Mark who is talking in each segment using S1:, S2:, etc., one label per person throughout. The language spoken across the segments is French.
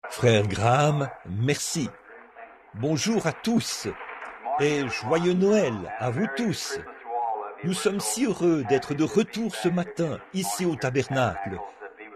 S1: Frère Graham, merci. Bonjour à tous et joyeux Noël à vous tous. Nous sommes si heureux d'être de retour ce matin ici au tabernacle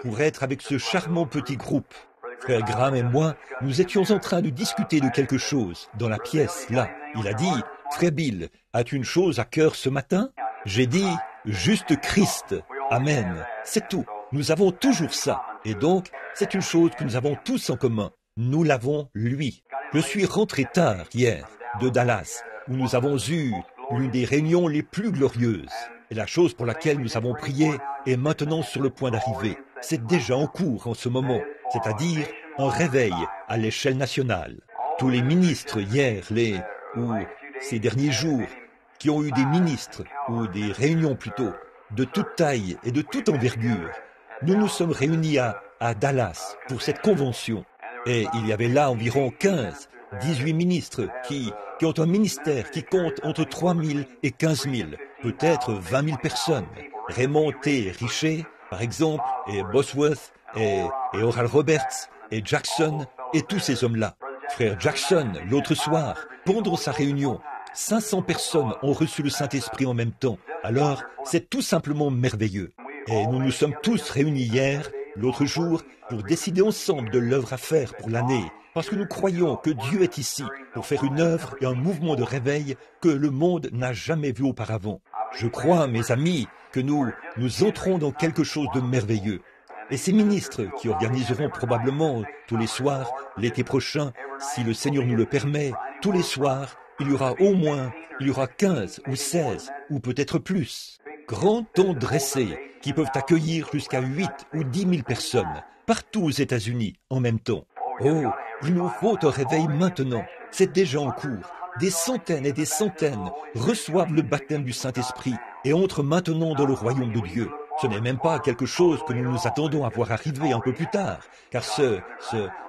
S1: pour être avec ce charmant petit groupe. Frère Graham et moi, nous étions en train de discuter de quelque chose dans la pièce, là. Il a dit, « Frère Bill, as-tu une chose à cœur ce matin ?» J'ai dit, « Juste Christ. Amen. » C'est tout. Nous avons toujours ça. Et donc, c'est une chose que nous avons tous en commun. Nous l'avons, lui. Je suis rentré tard hier de Dallas, où nous avons eu l'une des réunions les plus glorieuses. Et la chose pour laquelle nous avons prié est maintenant sur le point d'arriver. C'est déjà en cours en ce moment, c'est-à-dire un réveil à l'échelle nationale. Tous les ministres hier, ou ces derniers jours, qui ont eu des ministres, ou des réunions plutôt, de toute taille et de toute envergure, nous nous sommes réunis à Dallas pour cette convention. Et il y avait là environ 18 ministres qui ont un ministère qui compte entre 3 000 et 15 000, peut-être 20 000 personnes. Raymond T. Richer, par exemple, et Bosworth, et Oral Roberts, et Jackson, et tous ces hommes-là. Frère Jackson, l'autre soir, pendant sa réunion, 500 personnes ont reçu le Saint-Esprit en même temps. Alors, c'est tout simplement merveilleux. Et nous nous sommes tous réunis hier, l'autre jour, pour décider ensemble de l'œuvre à faire pour l'année, parce que nous croyons que Dieu est ici pour faire une œuvre et un mouvement de réveil que le monde n'a jamais vu auparavant. Je crois, mes amis, que nous entrons dans quelque chose de merveilleux. Et ces ministres qui organiseront probablement tous les soirs, l'été prochain, si le Seigneur nous le permet, tous les soirs, il y aura 15 ou 16 ou peut-être plus. Grands tents dressés qui peuvent accueillir jusqu'à 8 ou 10 000 personnes, partout aux États-Unis en même temps. Oh, il nous faut un réveil maintenant. C'est déjà en cours. Des centaines et des centaines reçoivent le baptême du Saint-Esprit et entrent maintenant dans le royaume de Dieu. Ce n'est même pas quelque chose que nous nous attendons à voir arriver un peu plus tard, car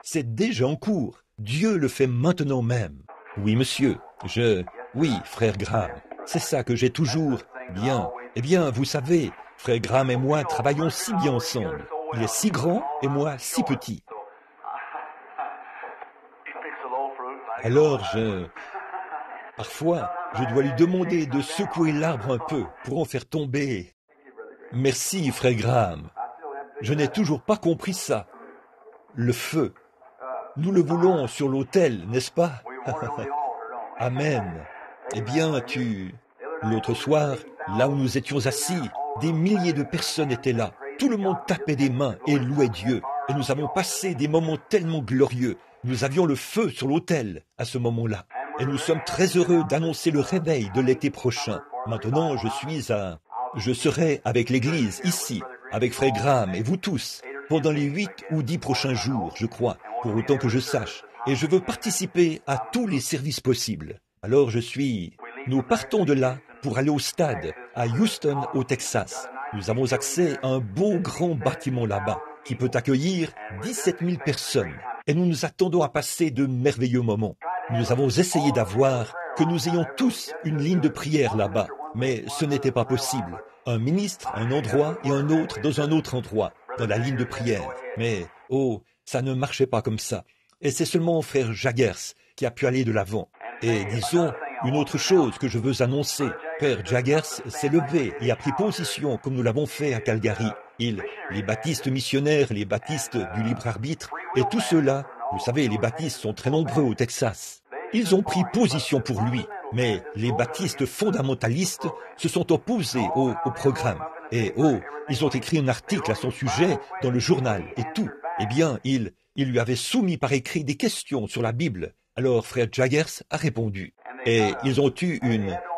S1: c'est déjà en cours. Dieu le fait maintenant même. Oui, monsieur, oui, frère Graham, c'est ça que j'ai toujours. Bien, eh bien, vous savez, frère Graham et moi travaillons si bien ensemble. Il est si grand et moi si petit. Alors parfois, je dois lui demander de secouer l'arbre un peu pour en faire tomber. Merci, frère Graham. Je n'ai toujours pas compris ça. Le feu. Nous le voulons sur l'autel, n'est-ce pas? Amen. Eh bien, L'autre soir, là où nous étions assis, des milliers de personnes étaient là. Tout le monde tapait des mains et louait Dieu. Et nous avons passé des moments tellement glorieux. Nous avions le feu sur l'autel à ce moment-là. Et nous sommes très heureux d'annoncer le réveil de l'été prochain. Maintenant, je serai avec l'église ici, avec frère Graham et vous tous, pendant les 8 ou 10 prochains jours, je crois, pour autant que je sache. Et je veux participer à tous les services possibles. Alors nous partons de là pour aller au stade, à Houston, au Texas. Nous avons accès à un beau grand bâtiment là-bas, qui peut accueillir 17 000 personnes. Et nous nous attendons à passer de merveilleux moments. Nous avons essayé que nous ayons tous une ligne de prière là-bas, mais ce n'était pas possible. Un ministre, un endroit et un autre dans un autre endroit, dans la ligne de prière. Mais, ça ne marchait pas comme ça. Et c'est seulement frère Jaggers qui a pu aller de l'avant. Et disons, une autre chose que je veux annoncer, Père Jaggers s'est levé et a pris position comme nous l'avons fait à Calgary. Les baptistes missionnaires, les baptistes du libre arbitre, et tous ceux-là, vous savez, les baptistes sont très nombreux au Texas. Ils ont pris position pour lui, mais les baptistes fondamentalistes se sont opposés au programme. Et ils ont écrit un article à son sujet dans le journal et tout. Eh bien, ils lui avaient soumis par écrit des questions sur la Bible. Alors frère Jaggers a répondu. Et ils ont eu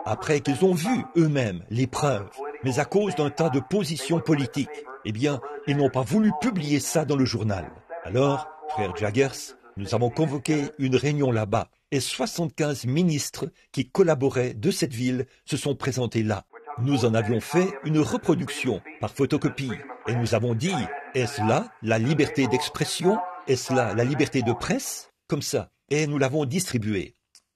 S1: après qu'ils ont vu eux-mêmes les preuves, mais à cause d'un tas de positions politiques, eh bien, ils n'ont pas voulu publier ça dans le journal. Alors, frère Jaggers, nous avons convoqué une réunion là-bas, et 75 ministres qui collaboraient de cette ville se sont présentés là. Nous en avions fait une reproduction par photocopie, et nous avons dit, est-ce là la liberté d'expression? Est-ce là la liberté de presse? Comme ça. Et nous l'avons distribué.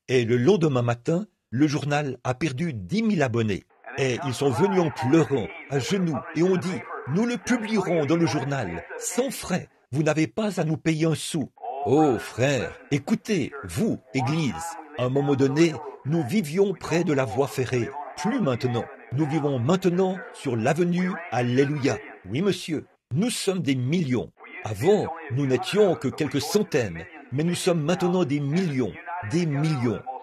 S1: Et le lendemain matin, le journal a perdu 10 000 abonnés. Et ils sont venus en pleurant, à genoux, et ont dit, nous le publierons dans le journal, sans frais. Vous n'avez pas à nous payer un sou. Oh frères, écoutez, vous, Église, à un moment donné, nous vivions près de la voie ferrée. Plus maintenant. Nous vivons maintenant sur l'avenue Alléluia. Oui, monsieur, nous sommes des millions. Avant, nous n'étions que quelques centaines, mais nous sommes maintenant des millions.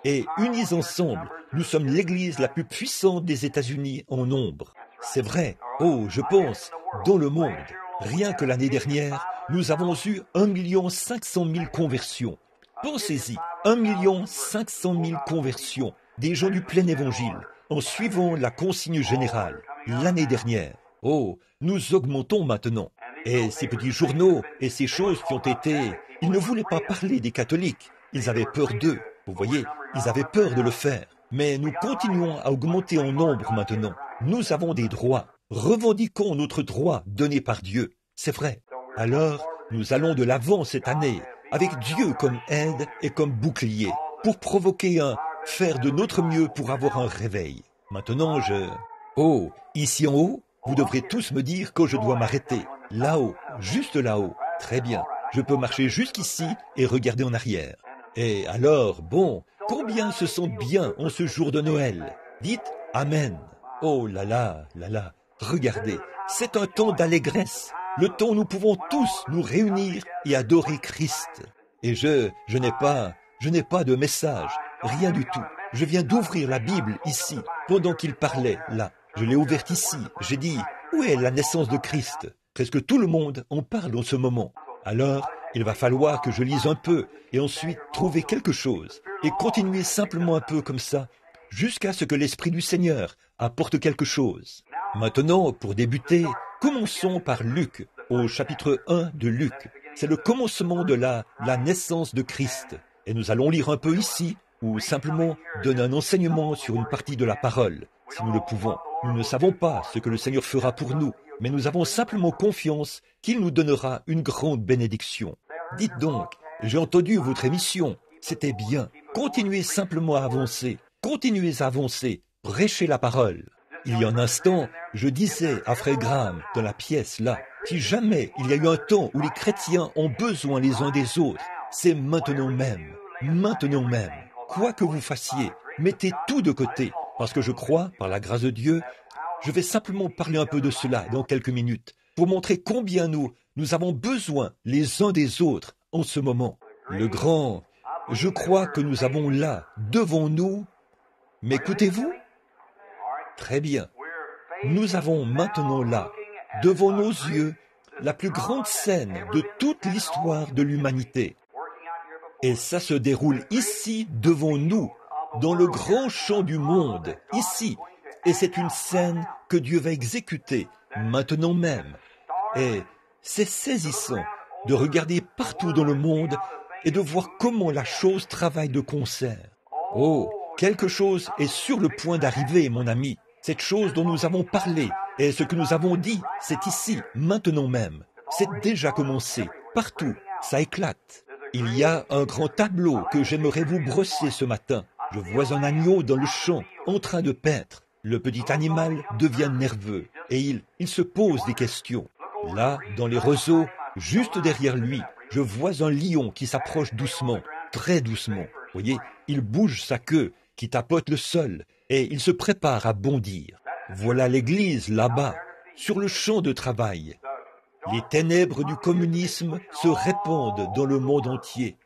S1: Et unis ensemble, nous sommes l'Église la plus puissante des États-Unis en nombre. C'est vrai, oh, je pense, dans le monde, rien que l'année dernière, nous avons eu 1 500 000 conversions. Pensez-y, 1 500 000 conversions, des gens du plein évangile, en suivant la consigne générale, l'année dernière. Oh, nous augmentons maintenant. Et ces petits journaux et ces choses qui ont été... Ils ne voulaient pas parler des catholiques. Ils avaient peur d'eux. Vous voyez, ils avaient peur de le faire. Mais nous continuons à augmenter en nombre maintenant. Nous avons des droits. Revendiquons notre droit donné par Dieu. C'est vrai. Alors, nous allons de l'avant cette année, avec Dieu comme aide et comme bouclier, pour provoquer faire de notre mieux pour avoir un réveil. Maintenant, Oh, ici en haut, vous devrez tous me dire quand je dois m'arrêter. Là-haut, juste là-haut. Très bien. Je peux marcher jusqu'ici et regarder en arrière. Et alors, bon, combien se sentent bien en ce jour de Noël? Dites Amen. Oh là là, regardez, c'est un temps d'allégresse, le temps où nous pouvons tous nous réunir et adorer Christ. Et je n'ai pas de message, rien du tout. Je viens d'ouvrir la Bible ici, pendant qu'il parlait, là. Je l'ai ouverte ici, j'ai dit, où est la naissance de Christ? Presque tout le monde en parle en ce moment. Alors, il va falloir que je lise un peu, et ensuite trouver quelque chose, et continuer simplement un peu comme ça, jusqu'à ce que l'Esprit du Seigneur apporte quelque chose. Maintenant, pour débuter, commençons par Luc, au chapitre 1 de Luc. C'est le commencement de la naissance de Christ. Et nous allons lire un peu ici, ou simplement donner un enseignement sur une partie de la parole, si nous le pouvons. Nous ne savons pas ce que le Seigneur fera pour nous, mais nous avons simplement confiance qu'il nous donnera une grande bénédiction. Dites donc, j'ai entendu votre émission, c'était bien. Continuez simplement à avancer, prêchez la parole. Il y a un instant, je disais à Frère Graham, dans la pièce là, si jamais il y a eu un temps où les chrétiens ont besoin les uns des autres, c'est maintenant même. Quoi que vous fassiez, mettez tout de côté, parce que je crois, par la grâce de Dieu, je vais simplement parler un peu de cela dans quelques minutes, pour montrer combien nous avons besoin les uns des autres en ce moment. Je crois que nous avons là, devant nous, m'écoutez-vous? Très bien. Nous avons maintenant là, devant nos yeux, la plus grande scène de toute l'histoire de l'humanité. Et ça se déroule ici, devant nous, dans le grand champ du monde, ici. Et c'est une scène que Dieu va exécuter, maintenant même. Et c'est saisissant de regarder partout dans le monde et de voir comment la chose travaille de concert. Oh, quelque chose est sur le point d'arriver, mon ami. Cette chose dont nous avons parlé et ce que nous avons dit, c'est ici, maintenant même. C'est déjà commencé. Partout, ça éclate. Il y a un grand tableau que j'aimerais vous brosser ce matin. Je vois un agneau dans le champ, en train de paître. Le petit animal devient nerveux et il se pose des questions. Là, dans les roseaux, juste derrière lui, je vois un lion qui s'approche doucement, très doucement. Voyez, il bouge sa queue, qui tapote le sol, et il se prépare à bondir. Voilà l'Église là-bas, sur le champ de travail. Les ténèbres du communisme se répandent dans le monde entier.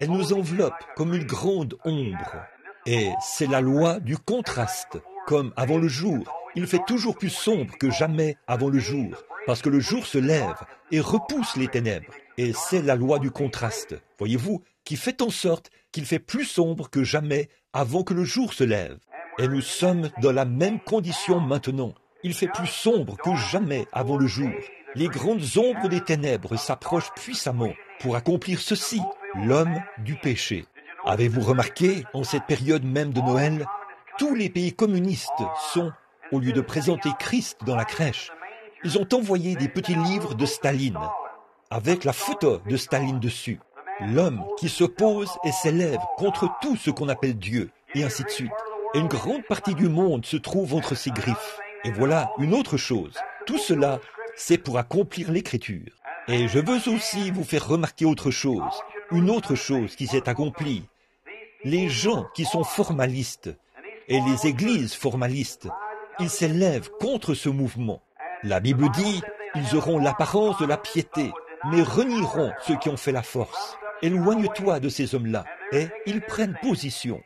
S1: Elles nous enveloppent comme une grande ombre. Et c'est la loi du contraste. Comme avant le jour, il fait toujours plus sombre que jamais avant le jour, parce que le jour se lève et repousse les ténèbres. Et c'est la loi du contraste, voyez-vous, qui fait en sorte qu'il fait plus sombre que jamais avant que le jour se lève. Et nous sommes dans la même condition maintenant. Il fait plus sombre que jamais avant le jour. Les grandes ombres des ténèbres s'approchent puissamment pour accomplir ceci, l'homme du péché. Avez-vous remarqué, en cette période même de Noël, tous les pays communistes sont, au lieu de présenter Christ dans la crèche, ils ont envoyé des petits livres de Staline, avec la photo de Staline dessus. L'homme qui s'oppose et s'élève contre tout ce qu'on appelle Dieu, et ainsi de suite. Et une grande partie du monde se trouve entre ses griffes. Et voilà une autre chose. Tout cela, c'est pour accomplir l'Écriture. Et je veux aussi vous faire remarquer autre chose. une autre chose qui s'est accomplie. Les gens qui sont formalistes et les églises formalistes, ils s'élèvent contre ce mouvement. La Bible dit, ils auront l'apparence de la piété, mais renieront ceux qui ont fait la force. Éloigne-toi de ces hommes-là, et ils prennent position.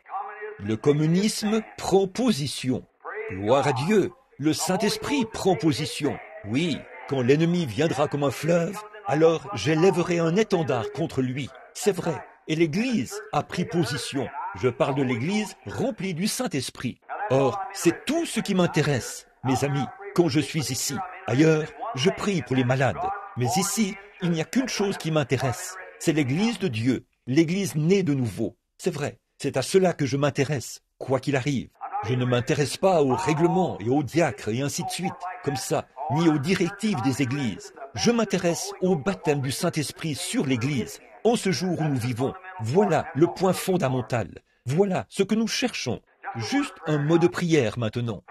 S1: Le communisme prend position. Gloire à Dieu, le Saint-Esprit prend position. Oui, quand l'ennemi viendra comme un fleuve, alors j'élèverai un étendard contre lui. C'est vrai, et l'Église a pris position. Je parle de l'Église remplie du Saint-Esprit. Or, c'est tout ce qui m'intéresse, mes amis, quand je suis ici. Ailleurs, je prie pour les malades. Mais ici, il n'y a qu'une chose qui m'intéresse. C'est l'Église de Dieu, l'Église née de nouveau. C'est vrai, c'est à cela que je m'intéresse, quoi qu'il arrive. Je ne m'intéresse pas aux règlements et aux diacres et ainsi de suite, comme ça, ni aux directives des églises. Je m'intéresse au baptême du Saint-Esprit sur l'Église, en ce jour où nous vivons. Voilà le point fondamental. Voilà ce que nous cherchons. Juste un mot de prière maintenant.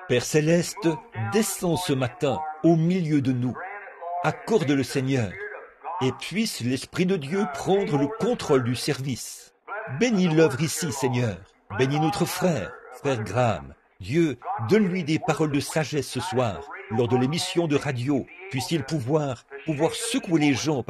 S1: Père Céleste, descends ce matin au milieu de nous. Accorde le Seigneur, et puisse l'Esprit de Dieu prendre le contrôle du service. Bénis l'œuvre ici, Seigneur. Bénis notre frère Graham. Dieu, donne-lui des paroles de sagesse ce soir, lors de l'émission de radio. Puisse-t-il pouvoir secouer les gens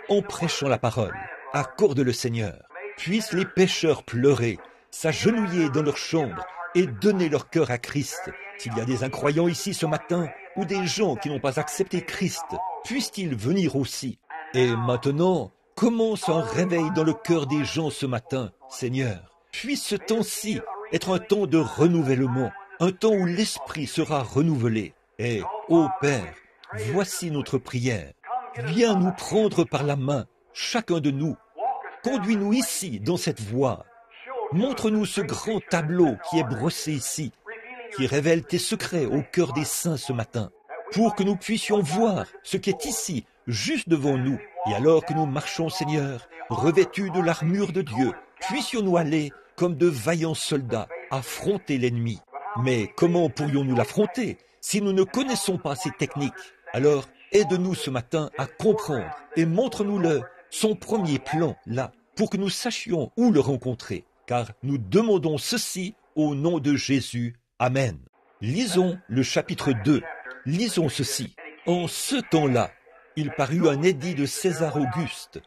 S1: en prêchant la parole. Accorde le Seigneur. Puissent les pécheurs pleurer, s'agenouiller dans leur chambre et donner leur cœur à Christ. S'il y a des incroyants ici ce matin, ou des gens qui n'ont pas accepté Christ, puissent-ils venir aussi. Et maintenant, commence un réveil dans le cœur des gens ce matin, Seigneur. Puisse ce temps-ci être un temps de renouvellement, un temps où l'esprit sera renouvelé. Et, ô Père, voici notre prière. Viens nous prendre par la main, chacun de nous. Conduis-nous ici, dans cette voie. Montre-nous ce grand tableau qui est brossé ici, qui révèle tes secrets au cœur des saints ce matin, pour que nous puissions voir ce qui est ici, juste devant nous. Et alors que nous marchons, Seigneur, revêtus de l'armure de Dieu, puissions-nous aller comme de vaillants soldats, affronter l'ennemi. Mais comment pourrions-nous l'affronter si nous ne connaissons pas ces techniques? Alors, aide-nous ce matin à comprendre et montre-nous son premier plan, là, pour que nous sachions où le rencontrer. Car nous demandons ceci au nom de Jésus. Amen. Lisons le chapitre 2. Lisons ceci. En ce temps-là, il parut un édit de César Auguste,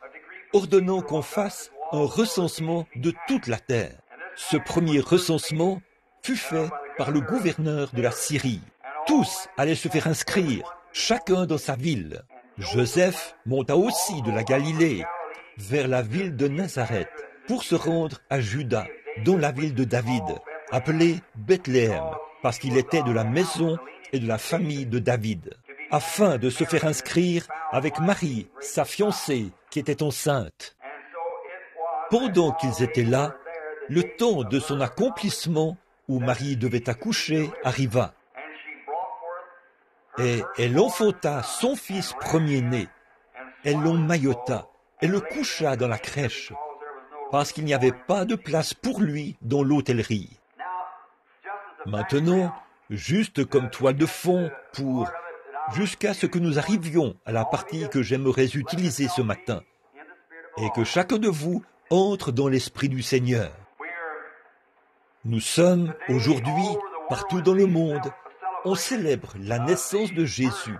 S1: ordonnant qu'on fasse un recensement de toute la terre. Ce premier recensement fut fait par le gouverneur de la Syrie. Tous allaient se faire inscrire, chacun dans sa ville. Joseph monta aussi de la Galilée vers la ville de Nazareth pour se rendre à Juda, dans la ville de David, appelée Bethléem, parce qu'il était de la maison et de la famille de David, afin de se faire inscrire avec Marie, sa fiancée, qui était enceinte. Pendant qu'ils étaient là, le temps de son accomplissement, où Marie devait accoucher, arriva. Et elle enfanta son fils premier-né. Elle l'emmaillota et le coucha dans la crèche, parce qu'il n'y avait pas de place pour lui dans l'hôtellerie. Maintenant, juste comme toile de fond jusqu'à ce que nous arrivions à la partie que j'aimerais utiliser ce matin, et que chacun de vous entre dans l'Esprit du Seigneur. Nous sommes aujourd'hui, partout dans le monde, on célèbre la naissance de Jésus,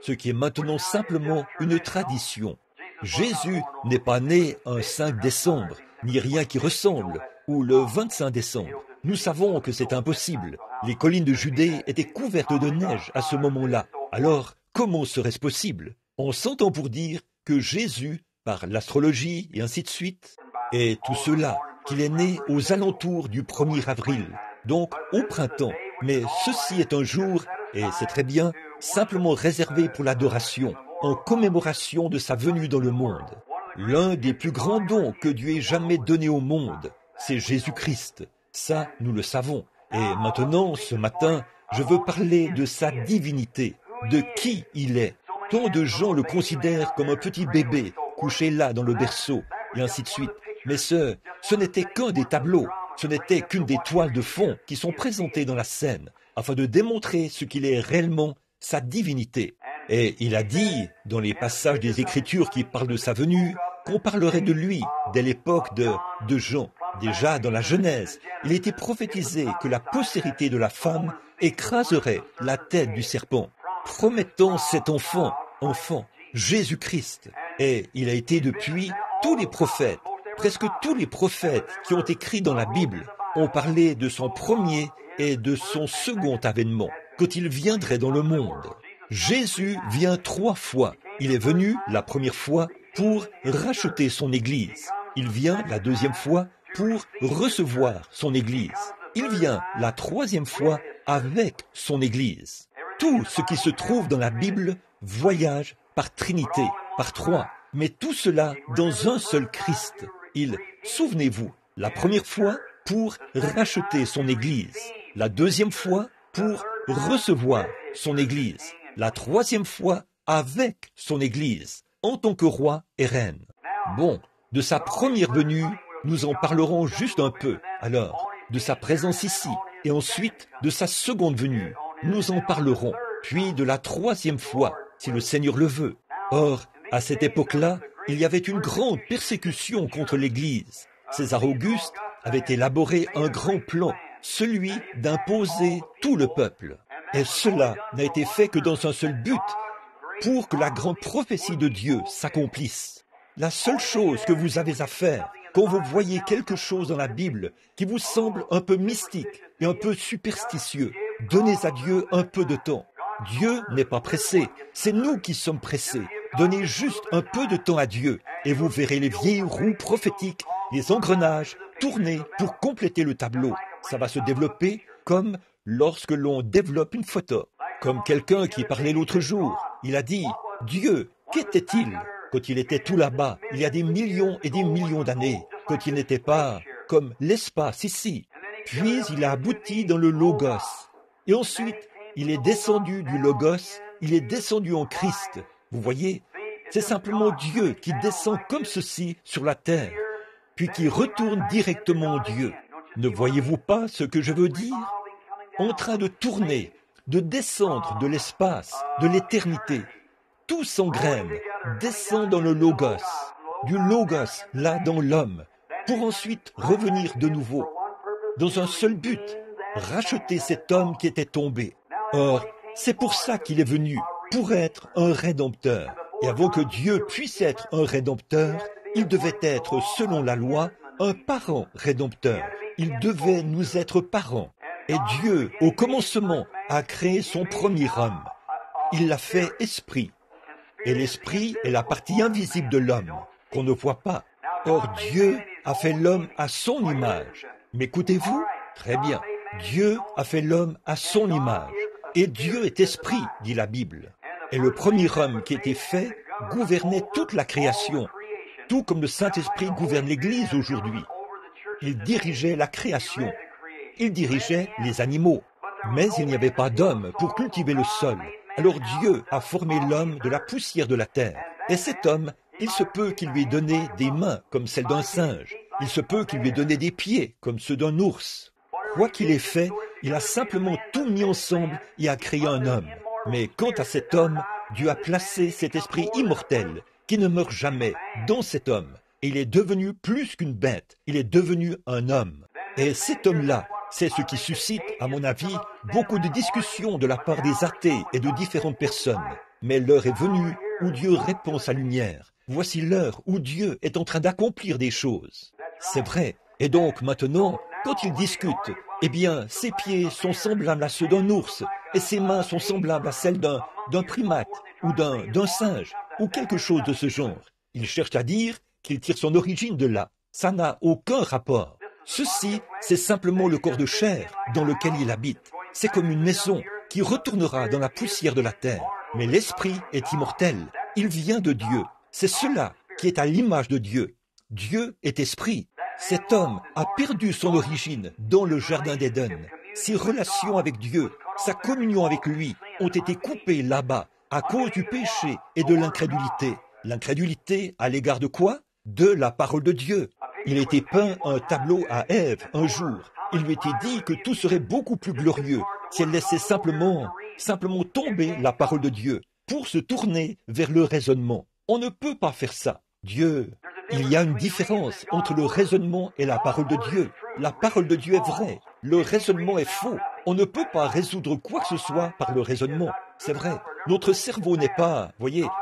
S1: ce qui est maintenant simplement une tradition. Jésus n'est pas né un 5 décembre, ni rien qui ressemble, ou le 25 décembre. Nous savons que c'est impossible. Les collines de Judée étaient couvertes de neige à ce moment-là. Alors, comment serait-ce possible? On s'entend pour dire que Jésus, par l'astrologie et ainsi de suite, et tout cela, qu'il est né aux alentours du 1er avril, donc au printemps. Mais ceci est un jour, et c'est très bien, simplement réservé pour l'adoration, en commémoration de sa venue dans le monde. L'un des plus grands dons que Dieu ait jamais donné au monde, c'est Jésus-Christ. Ça, nous le savons. Et maintenant, ce matin, je veux parler de sa divinité, de qui il est. Tant de gens le considèrent comme un petit bébé, couché là dans le berceau, et ainsi de suite. Mais ce n'était qu'un des tableaux, ce n'était qu'une des toiles de fond qui sont présentées dans la scène, afin de démontrer ce qu'il est réellement, sa divinité. Et il a dit, dans les passages des Écritures qui parlent de sa venue, qu'on parlerait de lui dès l'époque de Jean. Déjà dans la Genèse, il était prophétisé que la postérité de la femme écraserait la tête du serpent, promettant cet enfant, Jésus-Christ. Et il a été depuis tous les prophètes, presque tous les prophètes qui ont écrit dans la Bible, ont parlé de son premier et de son second avènement, quand il viendrait dans le monde. Jésus vient 3 fois. Il est venu la première fois pour racheter son Église. Il vient la deuxième fois pour recevoir son Église. Il vient la 3e fois avec son Église. Tout ce qui se trouve dans la Bible voyage par Trinité, par 3, mais tout cela dans un seul Christ. Souvenez-vous, la première fois pour racheter son Église, la 2e fois pour recevoir son Église, la 3e fois avec son Église, en tant que roi et reine. Bon, de sa première venue, nous en parlerons juste un peu, alors, de sa présence ici, et ensuite de sa seconde venue, nous en parlerons, puis de la 3e fois, si le Seigneur le veut. Or, à cette époque-là, il y avait une grande persécution contre l'Église. César Auguste avait élaboré un grand plan, celui d'imposer tout le peuple. Et cela n'a été fait que dans un seul but, pour que la grande prophétie de Dieu s'accomplisse. La seule chose que vous avez à faire, quand vous voyez quelque chose dans la Bible qui vous semble un peu mystique et un peu superstitieux, donnez à Dieu un peu de temps. Dieu n'est pas pressé, c'est nous qui sommes pressés. Donnez juste un peu de temps à Dieu et vous verrez les vieilles roues prophétiques, les engrenages tourner pour compléter le tableau. Ça va se développer comme lorsque l'on développe une photo. Comme quelqu'un qui parlait l'autre jour, il a dit « Dieu, qu'était-il quand il était tout là-bas, il y a des millions et des millions d'années, quand il n'était pas comme l'espace ici. Puis il a abouti dans le Logos. Et ensuite, il est descendu du Logos, il est descendu en Christ. Vous voyez, c'est simplement Dieu qui descend comme ceci sur la terre, puis qui retourne directement en Dieu. Ne voyez-vous pas ce que je veux dire? En train de tourner, de descendre de l'espace, de l'éternité. Tout s'engraine, descend dans le Logos, du Logos là dans l'homme, pour ensuite revenir de nouveau, dans un seul but, racheter cet homme qui était tombé. Or, c'est pour ça qu'il est venu, pour être un rédempteur. Et avant que Dieu puisse être un rédempteur, il devait être, selon la loi, un parent rédempteur. Il devait nous être parents. Et Dieu, au commencement, a créé son premier homme. Il l'a fait esprit. Et l'esprit est la partie invisible de l'homme, qu'on ne voit pas. Or, Dieu a fait l'homme à son image. M'écoutez-vous? Très bien. Dieu a fait l'homme à son image. Et Dieu est esprit, dit la Bible. Et le premier homme qui était fait gouvernait toute la création, tout comme le Saint-Esprit gouverne l'Église aujourd'hui. Il dirigeait la création. Il dirigeait les animaux. Mais il n'y avait pas d'homme pour cultiver le sol. Alors Dieu a formé l'homme de la poussière de la terre. Et cet homme, il se peut qu'il lui ait donné des mains comme celles d'un singe. Il se peut qu'il lui ait donné des pieds comme ceux d'un ours. Quoi qu'il ait fait, il a simplement tout mis ensemble et a créé un homme. Mais quant à cet homme, Dieu a placé cet esprit immortel qui ne meurt jamais dans cet homme. Et il est devenu plus qu'une bête. Il est devenu un homme. Et cet homme-là, c'est ce qui suscite, à mon avis, beaucoup de discussions de la part des athées et de différentes personnes. Mais l'heure est venue où Dieu répand sa lumière. Voici l'heure où Dieu est en train d'accomplir des choses. C'est vrai. Et donc maintenant, quand il discute, eh bien, ses pieds sont semblables à ceux d'un ours, et ses mains sont semblables à celles d'un primate, ou d'un singe, ou quelque chose de ce genre. Il cherche à dire qu'il tire son origine de là. Ça n'a aucun rapport. Ceci, c'est simplement le corps de chair dans lequel il habite. C'est comme une maison qui retournera dans la poussière de la terre. Mais l'esprit est immortel. Il vient de Dieu. C'est cela qui est à l'image de Dieu. Dieu est esprit. Cet homme a perdu son origine dans le jardin d'Éden. Ses relations avec Dieu, sa communion avec lui ont été coupées là-bas à cause du péché et de l'incrédulité. L'incrédulité à l'égard de quoi? De la parole de Dieu. Il a été peint un tableau à Ève un jour. Il lui était dit que tout serait beaucoup plus glorieux si elle laissait simplement tomber la parole de Dieu pour se tourner vers le raisonnement. On ne peut pas faire ça. Dieu, Il y a une différence entre le raisonnement et la parole de Dieu. La parole de Dieu est vraie, le raisonnement est faux. On ne peut pas résoudre quoi que ce soit par le raisonnement. C'est vrai, notre cerveau n'est pas,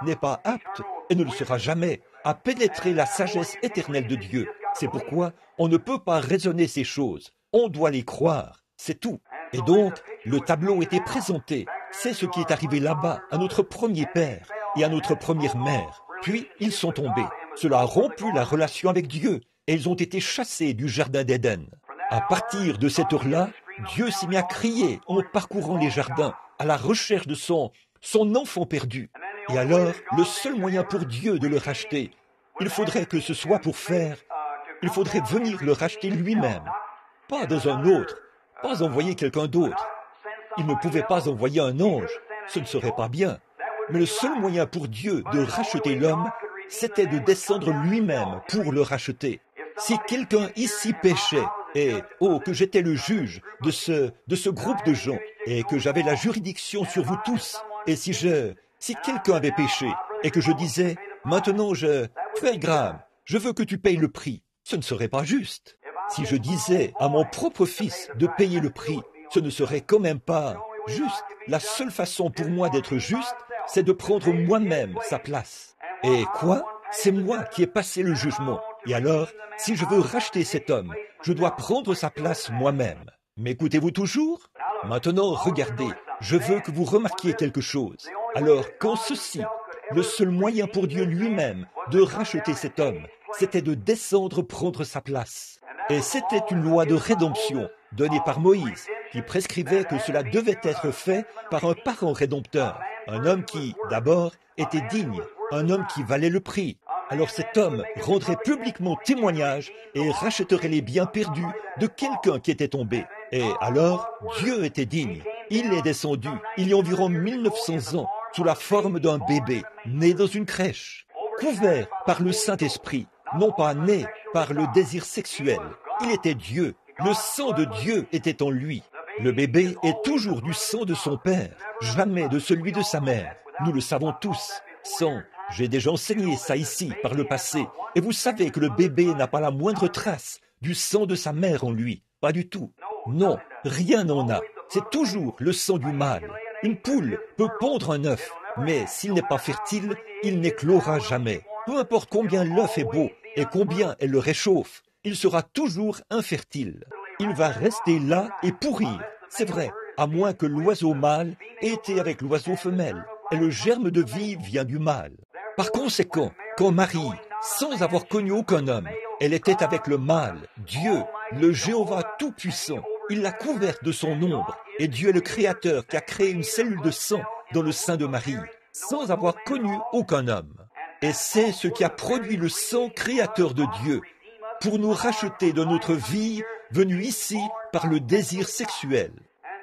S1: n'est pas apte, et ne le sera jamais, à pénétrer la sagesse éternelle de Dieu. C'est pourquoi on ne peut pas raisonner ces choses. On doit les croire, c'est tout. Et donc, le tableau était présenté. C'est ce qui est arrivé là-bas à notre premier père et à notre première mère. Puis, ils sont tombés. Cela a rompu la relation avec Dieu et ils ont été chassés du jardin d'Éden. À partir de cette heure-là, Dieu s'est mis à crier en parcourant les jardins à la recherche de son enfant perdu. Et alors, le seul moyen pour Dieu de le racheter, il faudrait que ce soit il faudrait venir le racheter lui-même, pas dans un autre, pas envoyer quelqu'un d'autre. Il ne pouvait pas envoyer un ange, ce ne serait pas bien. Mais le seul moyen pour Dieu de racheter l'homme, c'était de descendre lui-même pour le racheter. Si quelqu'un ici péchait, et que j'étais le juge de ce groupe de gens, et que j'avais la juridiction sur vous tous, et si quelqu'un avait péché, et que je disais, maintenant frère Graham, je veux que tu payes le prix, ce ne serait pas juste. Si je disais à mon propre fils de payer le prix, ce ne serait quand même pas juste. La seule façon pour moi d'être juste, c'est de prendre moi-même sa place. Et quoi? C'est moi qui ai passé le jugement. Et alors, si je veux racheter cet homme, je dois prendre sa place moi-même. M'écoutez-vous toujours? Maintenant, regardez, je veux que vous remarquiez quelque chose. Alors, quand ceci, le seul moyen pour Dieu lui-même de racheter cet homme, c'était de descendre prendre sa place. Et c'était une loi de rédemption donnée par Moïse, qui prescrivait que cela devait être fait par un parent rédempteur, un homme qui, d'abord, était digne, un homme qui valait le prix. Alors cet homme rendrait publiquement témoignage et rachèterait les biens perdus de quelqu'un qui était tombé. Et alors, Dieu était digne. Il est descendu, il y a environ 1900 ans, sous la forme d'un bébé, né dans une crèche, couvert par le Saint-Esprit, non pas né par le désir sexuel. Il était Dieu, le sang de Dieu était en lui. Le bébé est toujours du sang de son père, jamais de celui de sa mère. Nous le savons tous. J'ai déjà enseigné ça ici, par le passé, et vous savez que le bébé n'a pas la moindre trace du sang de sa mère en lui. Pas du tout. Non, rien n'en a. C'est toujours le sang du mâle. Une poule peut pondre un œuf, mais s'il n'est pas fertile, il n'éclora jamais. Peu importe combien l'œuf est beau et combien elle le réchauffe, il sera toujours infertile. Il va rester là et pourrir. C'est vrai, à moins que l'oiseau mâle ait été avec l'oiseau femelle. Et le germe de vie vient du mâle. Par conséquent, quand Marie, sans avoir connu aucun homme, elle était avec le mâle, Dieu, le Jéhovah Tout-Puissant, il l'a couverte de son ombre, et Dieu est le Créateur qui a créé une cellule de sang dans le sein de Marie, sans avoir connu aucun homme. Et c'est ce qui a produit le sang créateur de Dieu, pour nous racheter de notre vie venue ici par le désir sexuel.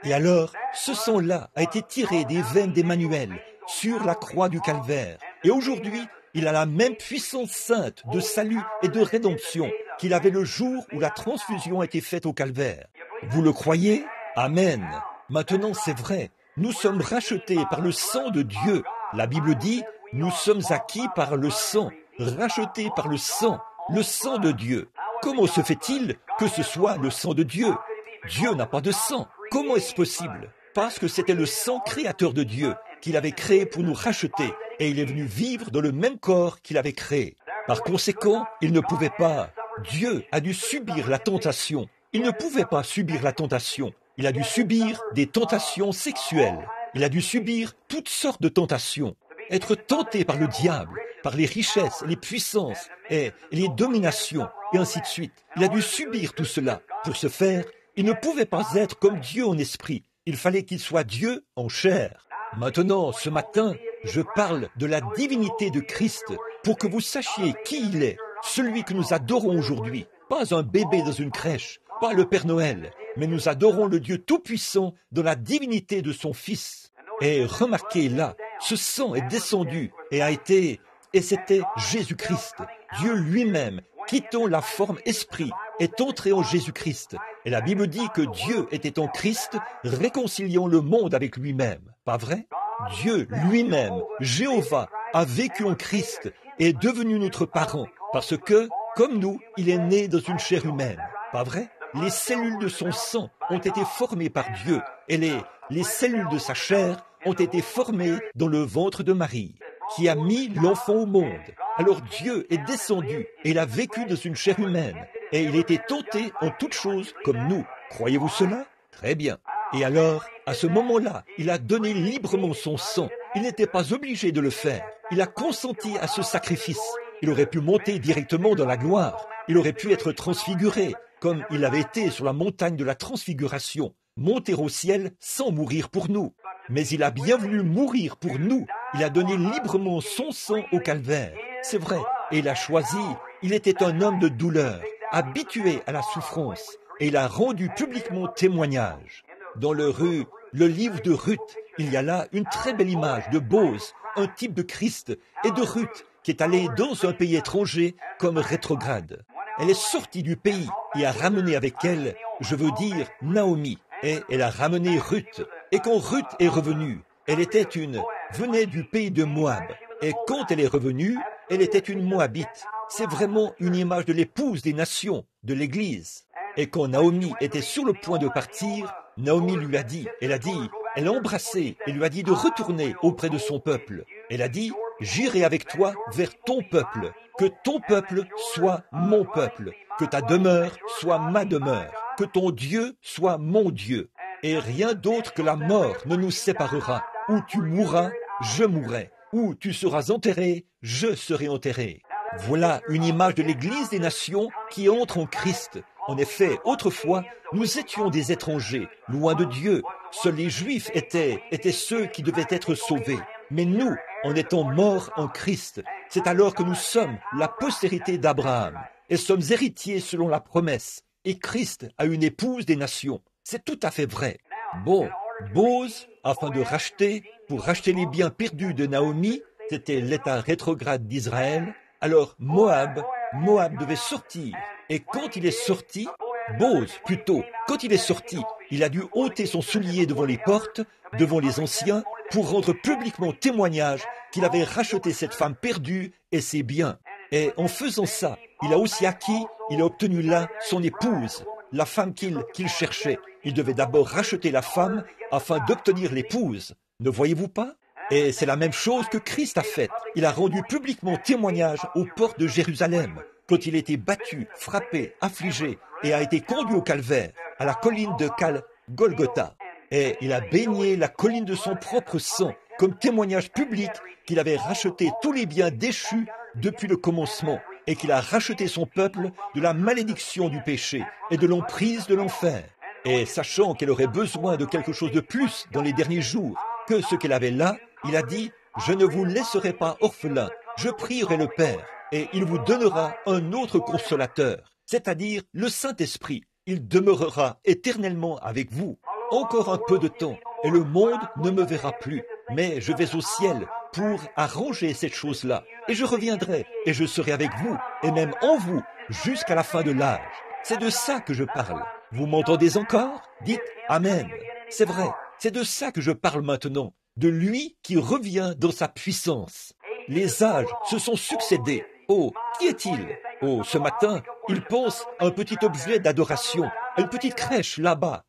S1: Et alors, ce sang-là a été tiré des veines d'Emmanuel sur la croix du Calvaire. Et aujourd'hui, il a la même puissance sainte de salut et de rédemption qu'il avait le jour où la transfusion a été faite au Calvaire. Vous le croyez? Amen. Maintenant, c'est vrai. Nous sommes rachetés par le sang de Dieu. La Bible dit, nous sommes acquis par le sang, rachetés par le sang de Dieu. Comment se fait-il que ce soit le sang de Dieu? Dieu n'a pas de sang. Comment est-ce possible? Parce que c'était le sang créateur de Dieu qu'il avait créé pour nous racheter, et il est venu vivre dans le même corps qu'il avait créé. Par conséquent, il ne pouvait pas. Dieu a dû subir la tentation. Il ne pouvait pas subir la tentation. Il a dû subir des tentations sexuelles. Il a dû subir toutes sortes de tentations. Être tenté par le diable, par les richesses, les puissances et les dominations, et ainsi de suite. Il a dû subir tout cela. Pour ce faire, il ne pouvait pas être comme Dieu en esprit. Il fallait qu'il soit Dieu en chair. Maintenant, ce matin, je parle de la divinité de Christ pour que vous sachiez qui il est, celui que nous adorons aujourd'hui. Pas un bébé dans une crèche, pas le Père Noël, mais nous adorons le Dieu Tout-Puissant dans la divinité de son Fils. Et remarquez là, ce sang est descendu et c'était Jésus-Christ, Dieu lui-même, quittant la forme esprit, est entré en Jésus-Christ. Et la Bible dit que Dieu était en Christ, réconciliant le monde avec lui-même. Pas vrai? Dieu lui-même, Jéhovah, a vécu en Christ et est devenu notre parent Parce que, comme nous, il est né dans une chair humaine. Pas vrai? Les cellules de son sang ont été formées par Dieu et les cellules de sa chair ont été formées dans le ventre de Marie, qui a mis l'enfant au monde. Alors Dieu est descendu et il a vécu dans une chair humaine et il était tenté en toutes choses comme nous. Croyez-vous cela? Très bien. Et alors, à ce moment-là, il a donné librement son sang. Il n'était pas obligé de le faire. Il a consenti à ce sacrifice. Il aurait pu monter directement dans la gloire. Il aurait pu être transfiguré, comme il avait été sur la montagne de la transfiguration, monter au ciel sans mourir pour nous. Mais il a bien voulu mourir pour nous. Il a donné librement son sang au calvaire. C'est vrai. Et il a choisi. Il était un homme de douleur, habitué à la souffrance. Et il a rendu publiquement témoignage. Dans le livre de Ruth, il y a là une très belle image de Boz, un type de Christ, et de Ruth, qui est allée dans un pays étranger comme rétrograde. Elle est sortie du pays et a ramené avec elle, je veux dire, Naomi. Et elle a ramené Ruth. Et quand Ruth est revenue, venait du pays de Moab. Et quand elle est revenue, elle était une Moabite. C'est vraiment une image de l'épouse des nations, de l'Église. Et quand Naomi était sur le point de partir, Naomi lui a dit, elle a embrassé et lui a dit de retourner auprès de son peuple. Elle a dit, j'irai avec toi vers ton peuple, que ton peuple soit mon peuple, que ta demeure soit ma demeure, que ton Dieu soit mon Dieu. Et rien d'autre que la mort ne nous séparera. Où tu mourras, je mourrai. Où tu seras enterré, je serai enterré. Voilà une image de l'Église des nations qui entre en Christ. En effet, autrefois, nous étions des étrangers, loin de Dieu. Seuls les Juifs étaient ceux qui devaient être sauvés. Mais nous, en étant morts en Christ, c'est alors que nous sommes la postérité d'Abraham et sommes héritiers selon la promesse. Et Christ a une épouse des nations. C'est tout à fait vrai. Bon, Boz, afin pour racheter les biens perdus de Naomi, c'était l'état rétrograde d'Israël. Alors Moab devait sortir. Et quand il est sorti, quand il est sorti, il a dû ôter son soulier devant les portes, devant les anciens, pour rendre publiquement témoignage qu'il avait racheté cette femme perdue et ses biens. Et en faisant ça, il a obtenu là son épouse, la femme qu'il cherchait. Il devait d'abord racheter la femme afin d'obtenir l'épouse. Ne voyez-vous pas? Et c'est la même chose que Christ a faite. Il a rendu publiquement témoignage aux portes de Jérusalem, quand il était battu, frappé, affligé, et a été conduit au calvaire, à la colline de Golgotha. Et il a baigné la colline de son propre sang, comme témoignage public qu'il avait racheté tous les biens déchus depuis le commencement, et qu'il a racheté son peuple de la malédiction du péché et de l'emprise de l'enfer. Et sachant qu'elle aurait besoin de quelque chose de plus dans les derniers jours que ce qu'elle avait là, il a dit, « Je ne vous laisserai pas orphelin, je prierai le Père, et il vous donnera un autre consolateur, c'est-à-dire le Saint-Esprit. Il demeurera éternellement avec vous. Encore un peu de temps, et le monde ne me verra plus, mais je vais au ciel pour arranger cette chose-là, et je reviendrai, et je serai avec vous, et même en vous, jusqu'à la fin de l'âge. » C'est de ça que je parle. Vous m'entendez encore? Dites Amen. C'est vrai, c'est de ça que je parle maintenant, de lui qui revient dans sa puissance. Les âges se sont succédés. Oh, qui est-il? Oh, ce matin, il pense à un petit objet d'adoration, à une petite crèche là-bas,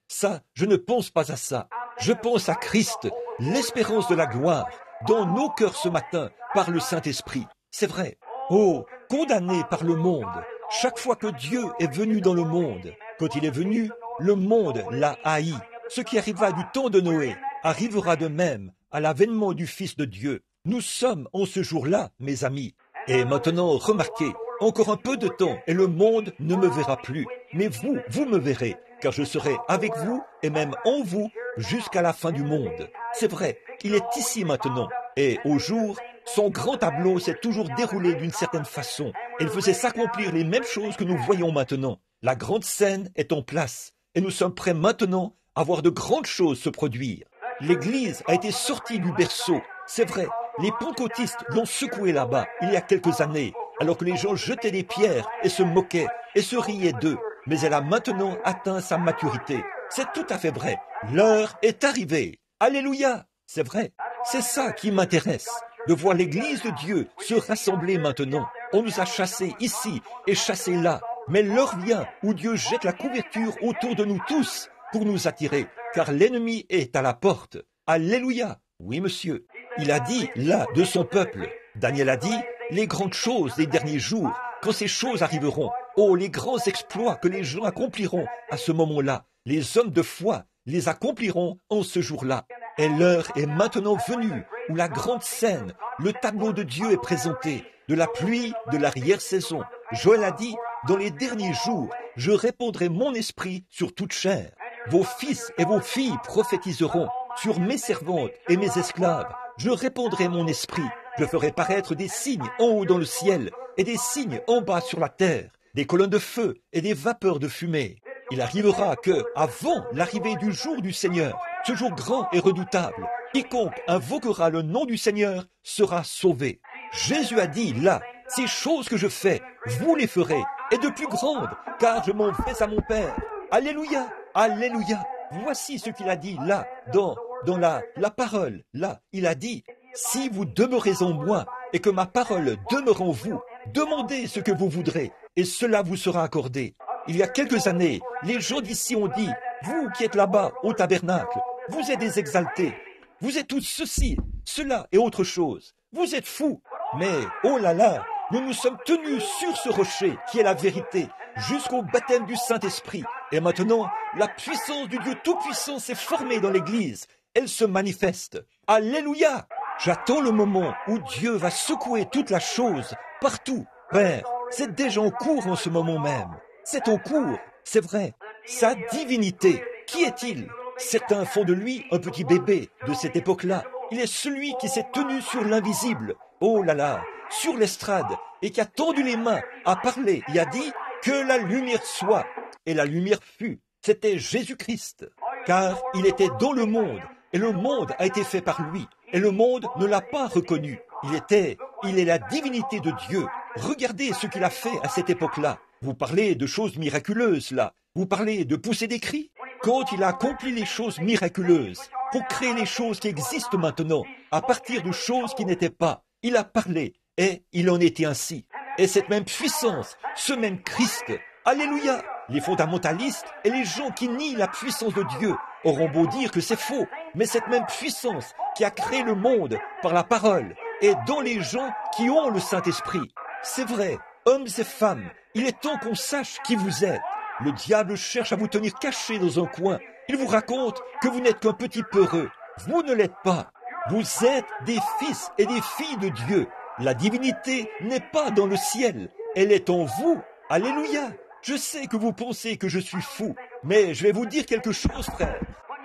S1: Ça, je ne pense pas à ça. Je pense à Christ, l'espérance de la gloire, dans nos cœurs ce matin, par le Saint-Esprit. C'est vrai. Oh, condamné par le monde. Chaque fois que Dieu est venu dans le monde, quand il est venu, le monde l'a haï. Ce qui arriva du temps de Noé arrivera de même à l'avènement du Fils de Dieu. Nous sommes en ce jour-là, mes amis. Et maintenant, remarquez, encore un peu de temps et le monde ne me verra plus. Mais vous me verrez, car je serai avec vous et même en vous jusqu'à la fin du monde. C'est vrai, il est ici maintenant. Et au jour, son grand tableau s'est toujours déroulé d'une certaine façon. Il faisait s'accomplir les mêmes choses que nous voyons maintenant. La grande scène est en place et nous sommes prêts maintenant à voir de grandes choses se produire. L'Église a été sortie du berceau. C'est vrai, les pentecôtistes l'ont secouée là-bas il y a quelques années, alors que les gens jetaient des pierres et se moquaient et se riaient d'eux. Mais elle a maintenant atteint sa maturité. C'est tout à fait vrai. L'heure est arrivée. Alléluia! C'est vrai. C'est ça qui m'intéresse, de voir l'Église de Dieu se rassembler maintenant. On nous a chassés ici et chassés là. Mais l'heure vient où Dieu jette la couverture autour de nous tous pour nous attirer, car l'ennemi est à la porte. Alléluia. Oui, monsieur. Il a dit là de son peuple. Daniel a dit, les grandes choses des derniers jours, quand ces choses arriveront, oh, les grands exploits que les gens accompliront à ce moment-là, les hommes de foi les accompliront en ce jour-là. Et l'heure est maintenant venue où la grande scène, le tableau de Dieu est présenté, de la pluie, de l'arrière-saison. Joël a dit, dans les derniers jours, je répandrai mon esprit sur toute chair. Vos fils et vos filles prophétiseront sur mes servantes et mes esclaves. Je répandrai mon esprit. Je ferai paraître des signes en haut dans le ciel et des signes en bas sur la terre, des colonnes de feu et des vapeurs de fumée. Il arrivera que, avant l'arrivée du jour du Seigneur, ce jour grand et redoutable, quiconque invoquera le nom du Seigneur sera sauvé. Jésus a dit là, ces choses que je fais, vous les ferez, et de plus grandes, car je m'en vais à mon Père. Alléluia, alléluia. Voici ce qu'il a dit là, dans la parole. Là, il a dit, si vous demeurez en moi et que ma parole demeure en vous, demandez ce que vous voudrez, et cela vous sera accordé. Il y a quelques années, les gens d'ici ont dit, vous qui êtes là-bas au tabernacle, vous êtes des exaltés, vous êtes tous ceci, cela et autre chose. Vous êtes fous. Mais, oh là là, nous nous sommes tenus sur ce rocher qui est la vérité, jusqu'au baptême du Saint-Esprit. Et maintenant, la puissance du Dieu Tout-Puissant s'est formée dans l'Église. Elle se manifeste. Alléluia! J'attends le moment où Dieu va secouer toute la chose, partout. Père, c'est déjà en cours en ce moment même. C'est en cours, c'est vrai. Sa divinité, qui est-il? Certains font de lui un petit bébé de cette époque-là. Il est celui qui s'est tenu sur l'invisible. Oh là là, sur l'estrade, et qui a tendu les mains, a parlé et a dit que la lumière soit. Et la lumière fut. C'était Jésus-Christ. Car il était dans le monde, et le monde a été fait par lui. Et le monde ne l'a pas reconnu. Il est la divinité de Dieu. Regardez ce qu'il a fait à cette époque-là. Vous parlez de choses miraculeuses, là. Vous parlez de pousser des cris. Quand il a accompli les choses miraculeuses, pour créer les choses qui existent maintenant, à partir de choses qui n'étaient pas, il a parlé, et il en était ainsi. Et cette même puissance, ce même Christ, alléluia, les fondamentalistes et les gens qui nient la puissance de Dieu auront beau dire que c'est faux, mais cette même puissance qui a créé le monde par la parole est dans les gens qui ont le Saint-Esprit. C'est vrai, hommes et femmes, il est temps qu'on sache qui vous êtes. Le diable cherche à vous tenir cachés dans un coin. Il vous raconte que vous n'êtes qu'un petit peureux. Vous ne l'êtes pas. Vous êtes des fils et des filles de Dieu. La divinité n'est pas dans le ciel. Elle est en vous. Alléluia. Je sais que vous pensez que je suis fou, mais je vais vous dire quelque chose, frère.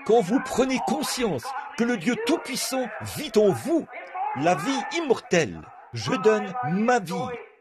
S1: Quand vous prenez conscience que le Dieu Tout-Puissant vit en vous, la vie immortelle, je donne ma vie,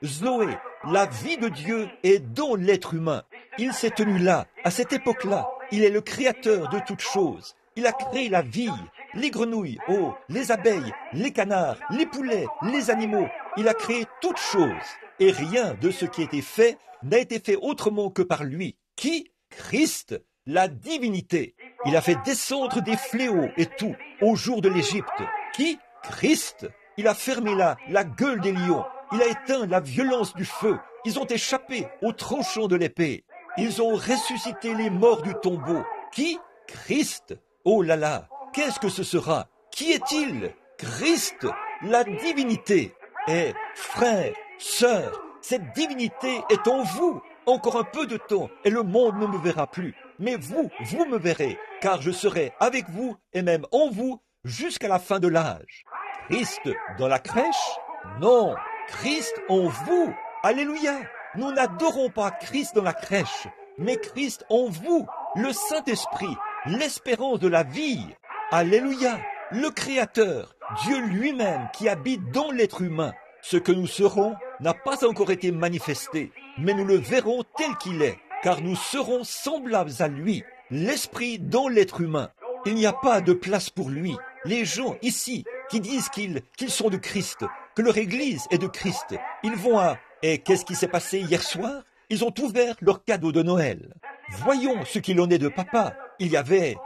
S1: Zoé, la vie de Dieu est dans l'être humain. Il s'est tenu là, à cette époque-là. Il est le créateur de toutes choses. Il a créé la vie, les grenouilles, oh, les abeilles, les canards, les poulets, les animaux. Il a créé toutes choses. Et rien de ce qui a été fait n'a été fait autrement que par lui. Qui? Christ, la divinité. Il a fait descendre des fléaux et tout au jour de l'Égypte. Qui? Christ. Il a fermé là la gueule des lions. Il a éteint la violence du feu. Ils ont échappé au tranchant de l'épée. Ils ont ressuscité les morts du tombeau. Qui? Christ. Oh là là, qu'est-ce que ce sera? Qui est-il? Christ, la divinité. Et frères, sœurs, cette divinité est en vous. Encore un peu de temps et le monde ne me verra plus. Mais vous, vous me verrez, car je serai avec vous et même en vous jusqu'à la fin de l'âge. Christ dans la crèche? Non, Christ en vous. Alléluia. Nous n'adorons pas Christ dans la crèche, mais Christ en vous, le Saint-Esprit, l'espérance de la vie. Alléluia. Le Créateur, Dieu lui-même qui habite dans l'être humain. Ce que nous serons n'a pas encore été manifesté, mais nous le verront tel qu'il est, car nous serons semblables à lui, l'Esprit dans l'être humain. Il n'y a pas de place pour lui. Les gens ici qui disent qu'ils sont de Christ, que leur Église est de Christ, ils vont à... Et qu'est-ce qui s'est passé hier soir? Ils ont ouvert leur cadeau de Noël. Voyons ce qu'il en est de papa. Il y avait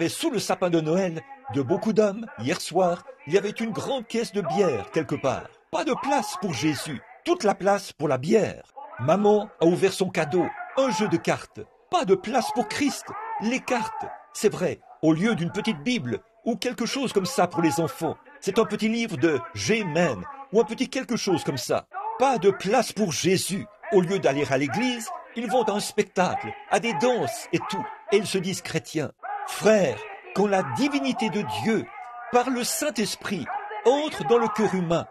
S1: sous le sapin de Noël de beaucoup d'hommes. Hier soir, il y avait une grande caisse de bière quelque part. Pas de place pour Jésus. toute la place pour la bière. Maman a ouvert son cadeau, un jeu de cartes. Pas de place pour Christ. Les cartes, c'est vrai, au lieu d'une petite Bible ou quelque chose comme ça pour les enfants. C'est un petit livre de G-Men ou un petit quelque chose comme ça. Pas de place pour Jésus. Au lieu d'aller à l'église, ils vont à un spectacle, à des danses et tout. Et ils se disent chrétiens. Frères, quand la divinité de Dieu, par le Saint-Esprit, entre dans le cœur humain,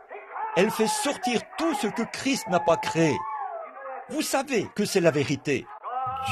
S1: elle fait sortir tout ce que Christ n'a pas créé. Vous savez que c'est la vérité.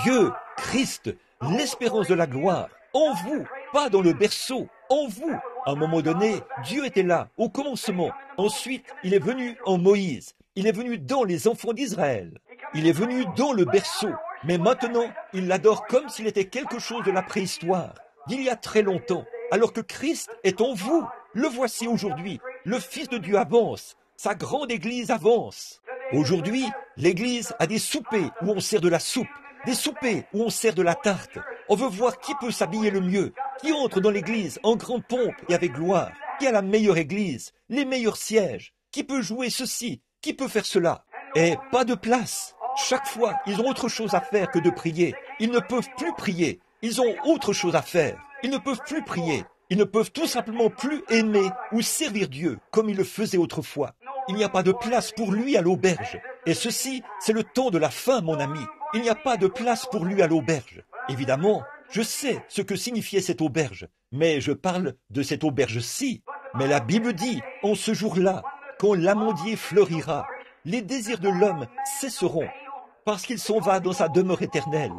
S1: Dieu, Christ, l'espérance de la gloire, en vous, pas dans le berceau, en vous. À un moment donné, Dieu était là, au commencement. Ensuite, il est venu en Moïse. Il est venu dans les enfants d'Israël. Il est venu dans le berceau. Mais maintenant, il l'adore comme s'il était quelque chose de la préhistoire, d'il y a très longtemps, alors que Christ est en vous. Le voici aujourd'hui. Le Fils de Dieu avance. Sa grande Église avance. Aujourd'hui, l'Église a des soupers où on sert de la soupe, des soupers où on sert de la tarte. On veut voir qui peut s'habiller le mieux, qui entre dans l'Église en grande pompe et avec gloire, qui a la meilleure Église, les meilleurs sièges, qui peut jouer ceci, qui peut faire cela. Et pas de place. Chaque fois, ils ont autre chose à faire que de prier. Ils ne peuvent plus prier. Ils ont autre chose à faire. Ils ne peuvent plus prier. Ils ne peuvent tout simplement plus aimer ou servir Dieu comme ils le faisaient autrefois. Il n'y a pas de place pour lui à l'auberge. Et ceci, c'est le temps de la fin, mon ami. Il n'y a pas de place pour lui à l'auberge. Évidemment, je sais ce que signifiait cette auberge, mais je parle de cette auberge-ci. Mais la Bible dit, en ce jour-là, quand l'amandier fleurira, les désirs de l'homme cesseront, parce qu'il s'en va dans sa demeure éternelle,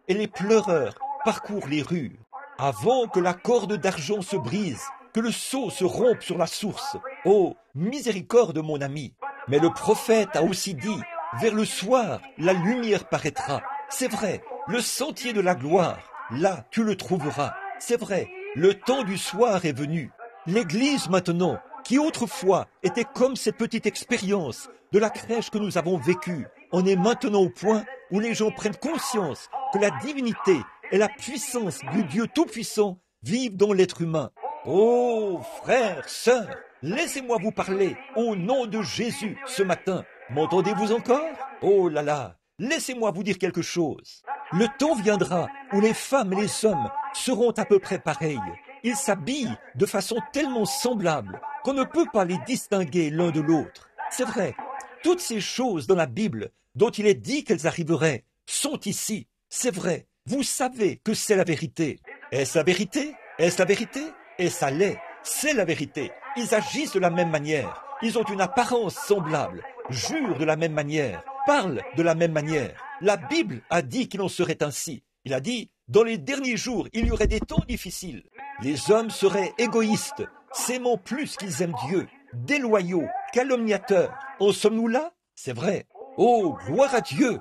S1: et les pleureurs parcourent les rues. Avant que la corde d'argent se brise, que le seau se rompe sur la source. Oh, miséricorde, mon ami. Mais le prophète a aussi dit, vers le soir, la lumière paraîtra. C'est vrai, le sentier de la gloire, là, tu le trouveras. C'est vrai, le temps du soir est venu. L'Église maintenant, qui autrefois était comme cette petite expérience de la crèche que nous avons vécue, on est maintenant au point où les gens prennent conscience que la divinité et la puissance du Dieu Tout-Puissant vivent dans l'être humain. Oh, frères, sœurs, laissez-moi vous parler au nom de Jésus ce matin. M'entendez-vous encore? Oh là là, laissez-moi vous dire quelque chose. Le temps viendra où les femmes et les hommes seront à peu près pareils. Ils s'habillent de façon tellement semblable qu'on ne peut pas les distinguer l'un de l'autre. C'est vrai, toutes ces choses dans la Bible dont il est dit qu'elles arriveraient sont ici. C'est vrai, vous savez que c'est la vérité. Est-ce la vérité? Est-ce la vérité? Et ça l'est, c'est la vérité. Ils agissent de la même manière, ils ont une apparence semblable, jurent de la même manière, parlent de la même manière. La Bible a dit qu'il en serait ainsi. Il a dit, dans les derniers jours, il y aurait des temps difficiles. Les hommes seraient égoïstes, s'aimant plus qu'ils aiment Dieu, déloyaux, calomniateurs. En sommes-nous là? C'est vrai. Oh, gloire à Dieu!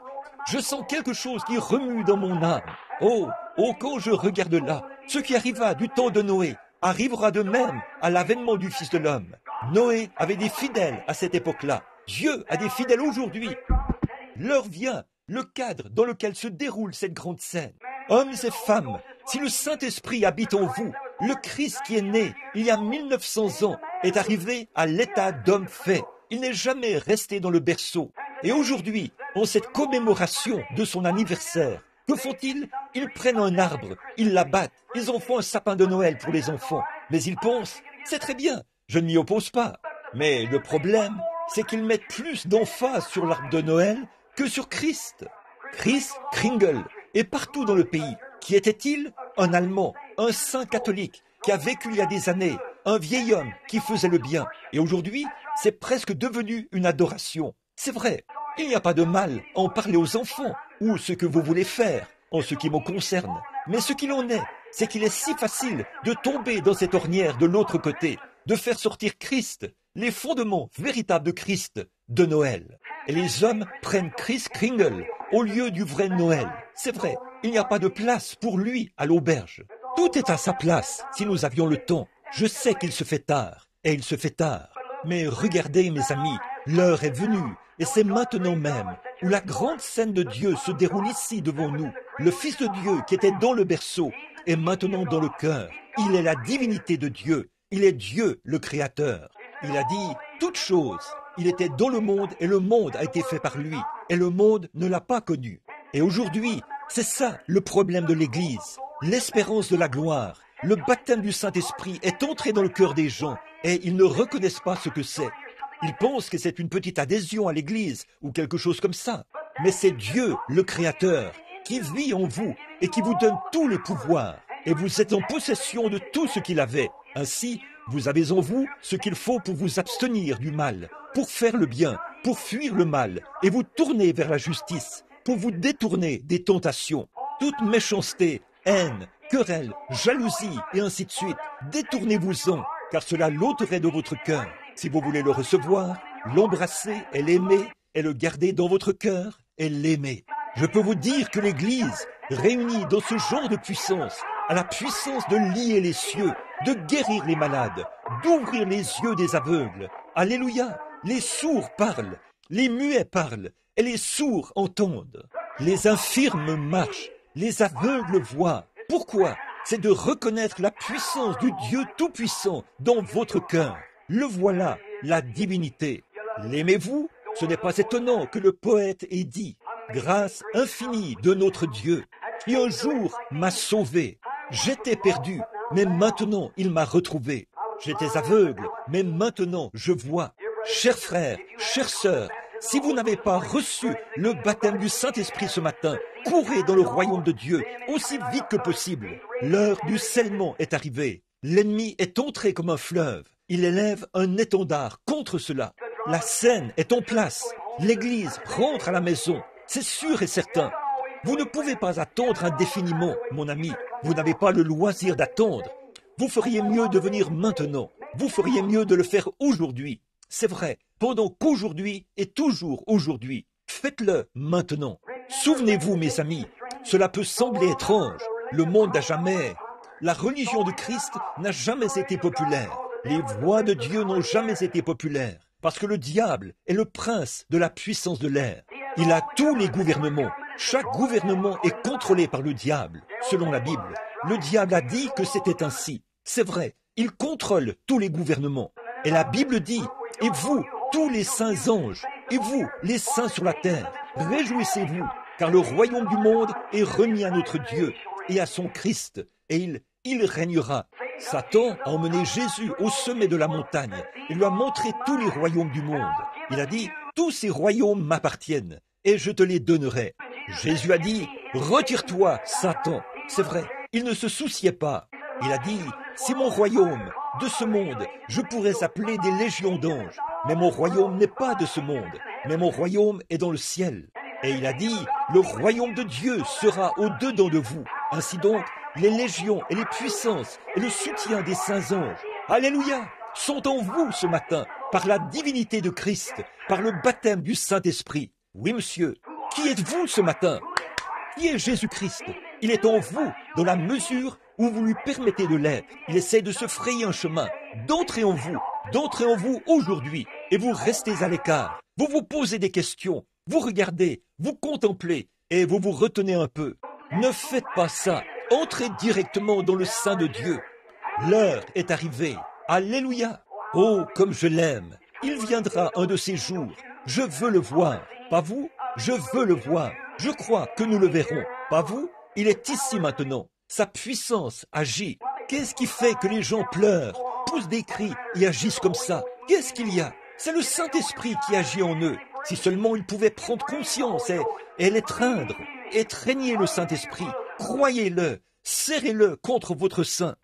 S1: Je sens quelque chose qui remue dans mon âme. Oh, quand je regarde là, ce qui arriva du temps de Noé arrivera de même à l'avènement du Fils de l'homme. Noé avait des fidèles à cette époque-là. Dieu a des fidèles aujourd'hui. L'heure vient, le cadre dans lequel se déroule cette grande scène. Hommes et femmes, si le Saint-Esprit habite en vous, le Christ qui est né il y a 1900 ans est arrivé à l'état d'homme fait. Il n'est jamais resté dans le berceau. Et aujourd'hui, en cette commémoration de son anniversaire, que font-ils? Ils prennent un arbre, ils l'abattent, ils en font un sapin de Noël pour les enfants. Mais ils pensent, c'est très bien, je ne m'y oppose pas. Mais le problème, c'est qu'ils mettent plus d'emphase sur l'arbre de Noël que sur Christ. Christ Kringle est partout dans le pays. Qui était-il? Un Allemand, un saint catholique qui a vécu il y a des années, un vieil homme qui faisait le bien. Et aujourd'hui, c'est presque devenu une adoration. C'est vrai, il n'y a pas de mal à en parler aux enfants ou ce que vous voulez faire en ce qui me concerne. Mais ce qu'il en est, c'est qu'il est si facile de tomber dans cette ornière de l'autre côté, de faire sortir Christ, les fondements véritables de Christ, de Noël. Et les hommes prennent Christ Kringle au lieu du vrai Noël. C'est vrai, il n'y a pas de place pour lui à l'auberge. Tout est à sa place si nous avions le temps. Je sais qu'il se fait tard, et il se fait tard. Mais regardez, mes amis, l'heure est venue, et c'est maintenant même, où la grande scène de Dieu se déroule ici devant nous. Le Fils de Dieu qui était dans le berceau est maintenant dans le cœur. Il est la divinité de Dieu. Il est Dieu le Créateur. Il a dit, toutes choses Il était dans le monde et le monde a été fait par lui. Et le monde ne l'a pas connu. Et aujourd'hui, c'est ça le problème de l'Église. L'espérance de la gloire. Le baptême du Saint-Esprit est entré dans le cœur des gens et ils ne reconnaissent pas ce que c'est. Ils pensent que c'est une petite adhésion à l'Église ou quelque chose comme ça. Mais c'est Dieu, le Créateur, qui vit en vous et qui vous donne tous les pouvoirs. Et vous êtes en possession de tout ce qu'il avait. Ainsi, vous avez en vous ce qu'il faut pour vous abstenir du mal, pour faire le bien, pour fuir le mal et vous tourner vers la justice, pour vous détourner des tentations. Toute méchanceté, haine, querelle, jalousie et ainsi de suite, détournez-vous-en, car cela l'ôterait de votre cœur. Si vous voulez le recevoir, l'embrasser et l'aimer, et le garder dans votre cœur et l'aimer. Je peux vous dire que l'Église, réunie dans ce genre de puissance, a la puissance de lier les cieux, de guérir les malades, d'ouvrir les yeux des aveugles. Alléluia! Les sourds parlent, les muets parlent, et les sourds entendent. Les infirmes marchent, les aveugles voient. Pourquoi? C'est de reconnaître la puissance du Dieu Tout-Puissant dans votre cœur. Le voilà, la divinité. L'aimez-vous? Ce n'est pas étonnant que le poète ait dit « Grâce infinie de notre Dieu, qui un jour m'a sauvé. J'étais perdu, mais maintenant il m'a retrouvé. J'étais aveugle, mais maintenant je vois. » Chers frères, chères sœurs, si vous n'avez pas reçu le baptême du Saint-Esprit ce matin, courez dans le royaume de Dieu aussi vite que possible. L'heure du scellement est arrivée. L'ennemi est entré comme un fleuve. Il élève un étendard contre cela. La scène est en place. L'Église rentre à la maison. C'est sûr et certain. Vous ne pouvez pas attendre indéfiniment, mon ami. Vous n'avez pas le loisir d'attendre. Vous feriez mieux de venir maintenant. Vous feriez mieux de le faire aujourd'hui. C'est vrai, pendant qu'aujourd'hui est toujours aujourd'hui. Faites-le maintenant. Souvenez-vous, mes amis, cela peut sembler étrange. Le monde n'a jamais... La religion de Christ n'a jamais été populaire. Les voies de Dieu n'ont jamais été populaires. Parce que le diable est le prince de la puissance de l'air. Il a tous les gouvernements. Chaque gouvernement est contrôlé par le diable, selon la Bible. Le diable a dit que c'était ainsi. C'est vrai, il contrôle tous les gouvernements. Et la Bible dit, et vous, tous les saints anges, et vous, les saints sur la terre, réjouissez-vous, car le royaume du monde est remis à notre Dieu et à son Christ, et il régnera. Satan a emmené Jésus au sommet de la montagne et lui a montré tous les royaumes du monde. Il a dit, tous ces royaumes m'appartiennent et je te les donnerai. Jésus a dit, retire-toi, Satan. C'est vrai, il ne se souciait pas. Il a dit, si mon royaume, de ce monde, je pourrais appeler des légions d'anges, mais mon royaume n'est pas de ce monde, mais mon royaume est dans le ciel. Et il a dit, le royaume de Dieu sera au-dedans de vous. Ainsi donc, les légions et les puissances et le soutien des saints anges, alléluia, sont en vous ce matin, par la divinité de Christ, par le baptême du Saint-Esprit. Oui, monsieur, qui êtes-vous ce matin? Qui est Jésus-Christ? Il est en vous, dans la mesure où vous lui permettez de l'être. Il essaie de se frayer un chemin, d'entrer en vous aujourd'hui, et vous restez à l'écart. Vous vous posez des questions, vous regardez, vous contemplez, et vous vous retenez un peu. Ne faites pas ça. Entrez directement dans le sein de Dieu. L'heure est arrivée. Alléluia. Oh, comme je l'aime. Il viendra un de ces jours. Je veux le voir. Pas vous? Je veux le voir. Je crois que nous le verrons. Pas vous? Il est ici maintenant. Sa puissance agit. Qu'est-ce qui fait que les gens pleurent, poussent des cris et agissent comme ça? Qu'est-ce qu'il y a? C'est le Saint-Esprit qui agit en eux. Si seulement ils pouvaient prendre conscience et l'étreindre, étreignez le Saint-Esprit. Croyez-le, serrez-le contre votre sein.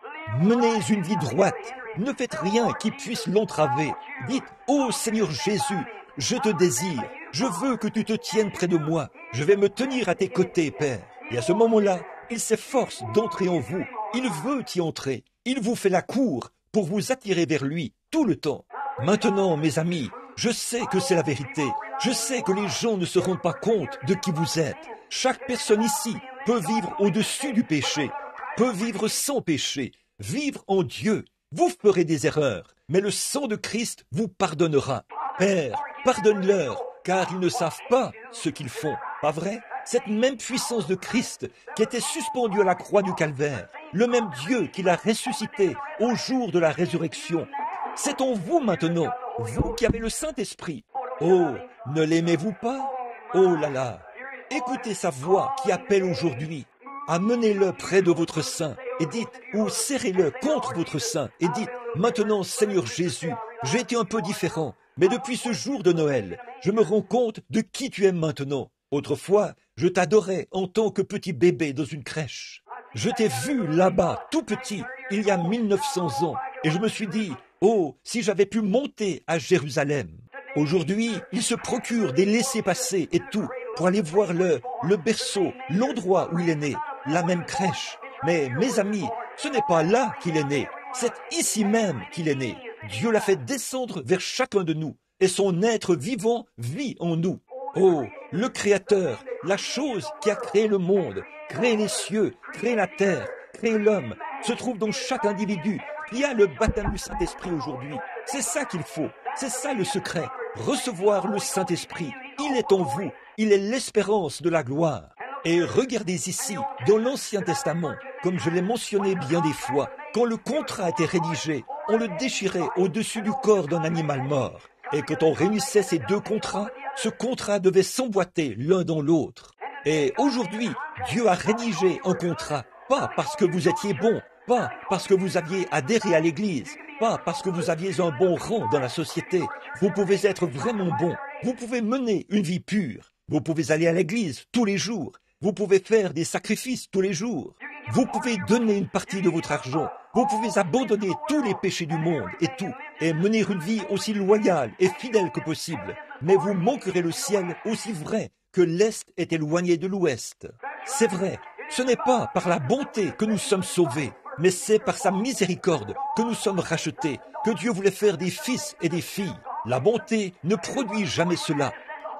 S1: Menez une vie droite. Ne faites rien qui puisse l'entraver. Dites, ô Seigneur Jésus, je te désire. Je veux que tu te tiennes près de moi. Je vais me tenir à tes côtés, Père. Et à ce moment-là, il s'efforce d'entrer en vous. Il veut y entrer. Il vous fait la cour pour vous attirer vers lui tout le temps. Maintenant, mes amis, je sais que c'est la vérité. Je sais que les gens ne se rendent pas compte de qui vous êtes. Chaque personne ici peut vivre au-dessus du péché, peut vivre sans péché, vivre en Dieu. Vous ferez des erreurs, mais le sang de Christ vous pardonnera. Père, pardonne-leur, car ils ne savent pas ce qu'ils font. Pas vrai? Cette même puissance de Christ qui était suspendue à la croix du Calvaire, le même Dieu qui l'a ressuscité au jour de la résurrection, c'est en vous maintenant. vous qui avez le Saint-Esprit. Oh, ne l'aimez-vous pas? Oh là là, écoutez sa voix qui appelle aujourd'hui. Amenez-le près de votre sein et dites, ou serrez-le contre votre sein et dites, maintenant Seigneur Jésus, j'ai été un peu différent, mais depuis ce jour de Noël, je me rends compte de qui tu es maintenant. Autrefois, je t'adorais en tant que petit bébé dans une crèche. Je t'ai vu là-bas, tout petit, il y a 1900 ans, et je me suis dit, oh, si j'avais pu monter à Jérusalem. Aujourd'hui, il se procure des laissez-passer et tout, pour aller voir le berceau, l'endroit où il est né, la même crèche. Mais mes amis, ce n'est pas là qu'il est né, c'est ici même qu'il est né. Dieu l'a fait descendre vers chacun de nous, et son être vivant vit en nous. Oh, le Créateur, la chose qui a créé le monde, créé les cieux, créé la terre, créé l'homme, se trouve dans chaque individu qui a le baptême du Saint-Esprit aujourd'hui. C'est ça qu'il faut, c'est ça le secret, recevoir le Saint-Esprit. Il est en vous, il est l'espérance de la gloire. Et regardez ici, dans l'Ancien Testament, comme je l'ai mentionné bien des fois, quand le contrat était rédigé, on le déchirait au-dessus du corps d'un animal mort. Et quand on réunissait ces deux contrats, ce contrat devait s'emboîter l'un dans l'autre. Et aujourd'hui, Dieu a rédigé un contrat, pas parce que vous étiez bon, pas parce que vous aviez adhéré à l'Église, pas parce que vous aviez un bon rang dans la société. Vous pouvez être vraiment bon, vous pouvez mener une vie pure, vous pouvez aller à l'Église tous les jours, vous pouvez faire des sacrifices tous les jours, vous pouvez donner une partie de votre argent, vous pouvez abandonner tous les péchés du monde et tout, et mener une vie aussi loyale et fidèle que possible. Mais vous manquerez le ciel aussi vrai que l'Est est éloigné de l'Ouest. C'est vrai, ce n'est pas par la bonté que nous sommes sauvés, mais c'est par sa miséricorde que nous sommes rachetés, que Dieu voulait faire des fils et des filles. La bonté ne produit jamais cela.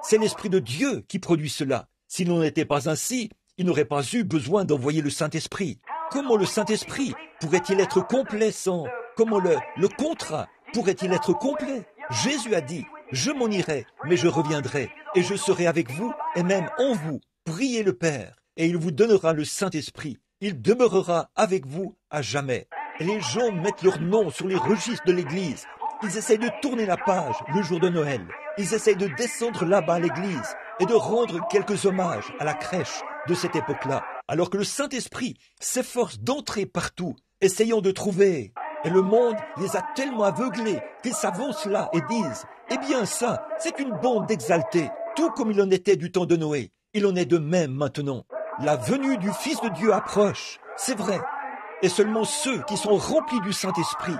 S1: C'est l'Esprit de Dieu qui produit cela. S'il n'en était pas ainsi, il n'aurait pas eu besoin d'envoyer le Saint-Esprit. Comment le Saint-Esprit pourrait-il être complet sans... Comment le contrat pourrait-il être complet? Jésus a dit, je m'en irai, mais je reviendrai, et je serai avec vous, et même en vous. Priez le Père, et il vous donnera le Saint-Esprit. Il demeurera avec vous à jamais. Et les gens mettent leur nom sur les registres de l'Église. Ils essayent de tourner la page le jour de Noël. Ils essayent de descendre là-bas à l'Église et de rendre quelques hommages à la crèche de cette époque-là, alors que le Saint-Esprit s'efforce d'entrer partout, essayant de trouver. Et le monde les a tellement aveuglés qu'ils s'avancent là et disent « Eh bien ça, c'est une bande d'exaltés, tout comme il en était du temps de Noé. Il en est de même maintenant. La venue du Fils de Dieu approche, c'est vrai. Et seulement ceux qui sont remplis du Saint-Esprit,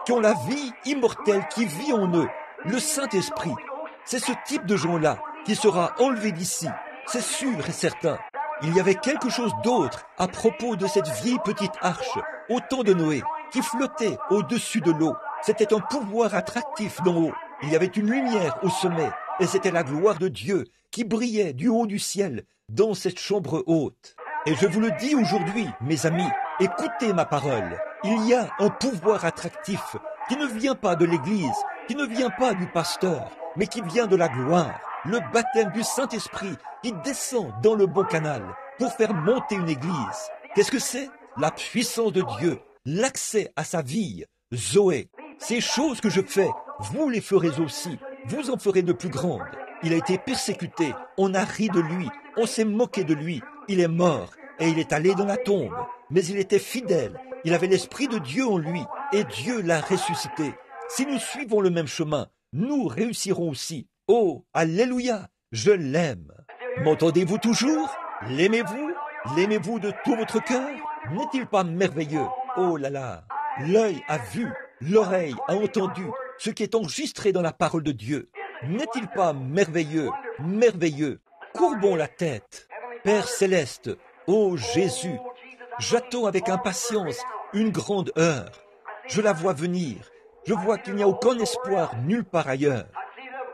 S1: qui ont la vie immortelle qui vit en eux, le Saint-Esprit, c'est ce type de gens-là qui sera enlevé d'ici, c'est sûr et certain. Il y avait quelque chose d'autre à propos de cette vieille petite arche au temps de Noé qui flottait au-dessus de l'eau. C'était un pouvoir attractif d'en haut. Il y avait une lumière au sommet et c'était la gloire de Dieu qui brillait du haut du ciel dans cette chambre haute. Et je vous le dis aujourd'hui, mes amis, écoutez ma parole. Il y a un pouvoir attractif qui ne vient pas de l'Église, qui ne vient pas du pasteur, mais qui vient de la gloire. Le baptême du Saint-Esprit qui descend dans le bon canal pour faire monter une église. Qu'est-ce que c'est? La puissance de Dieu, l'accès à sa vie, Zoé. Ces choses que je fais, vous les ferez aussi, vous en ferez de plus grandes. Il a été persécuté, on a ri de lui, on s'est moqué de lui, il est mort et il est allé dans la tombe. Mais il était fidèle, il avait l'Esprit de Dieu en lui et Dieu l'a ressuscité. Si nous suivons le même chemin, nous réussirons aussi. Oh, alléluia, je l'aime. M'entendez-vous toujours? L'aimez-vous? L'aimez-vous de tout votre cœur? N'est-il pas merveilleux? Oh là là, l'œil a vu, l'oreille a entendu ce qui est enregistré dans la parole de Dieu. N'est-il pas merveilleux, merveilleux? Courbons la tête. Père céleste, ô Jésus, j'attends avec impatience une grande heure. Je la vois venir. Je vois qu'il n'y a aucun espoir nulle part ailleurs.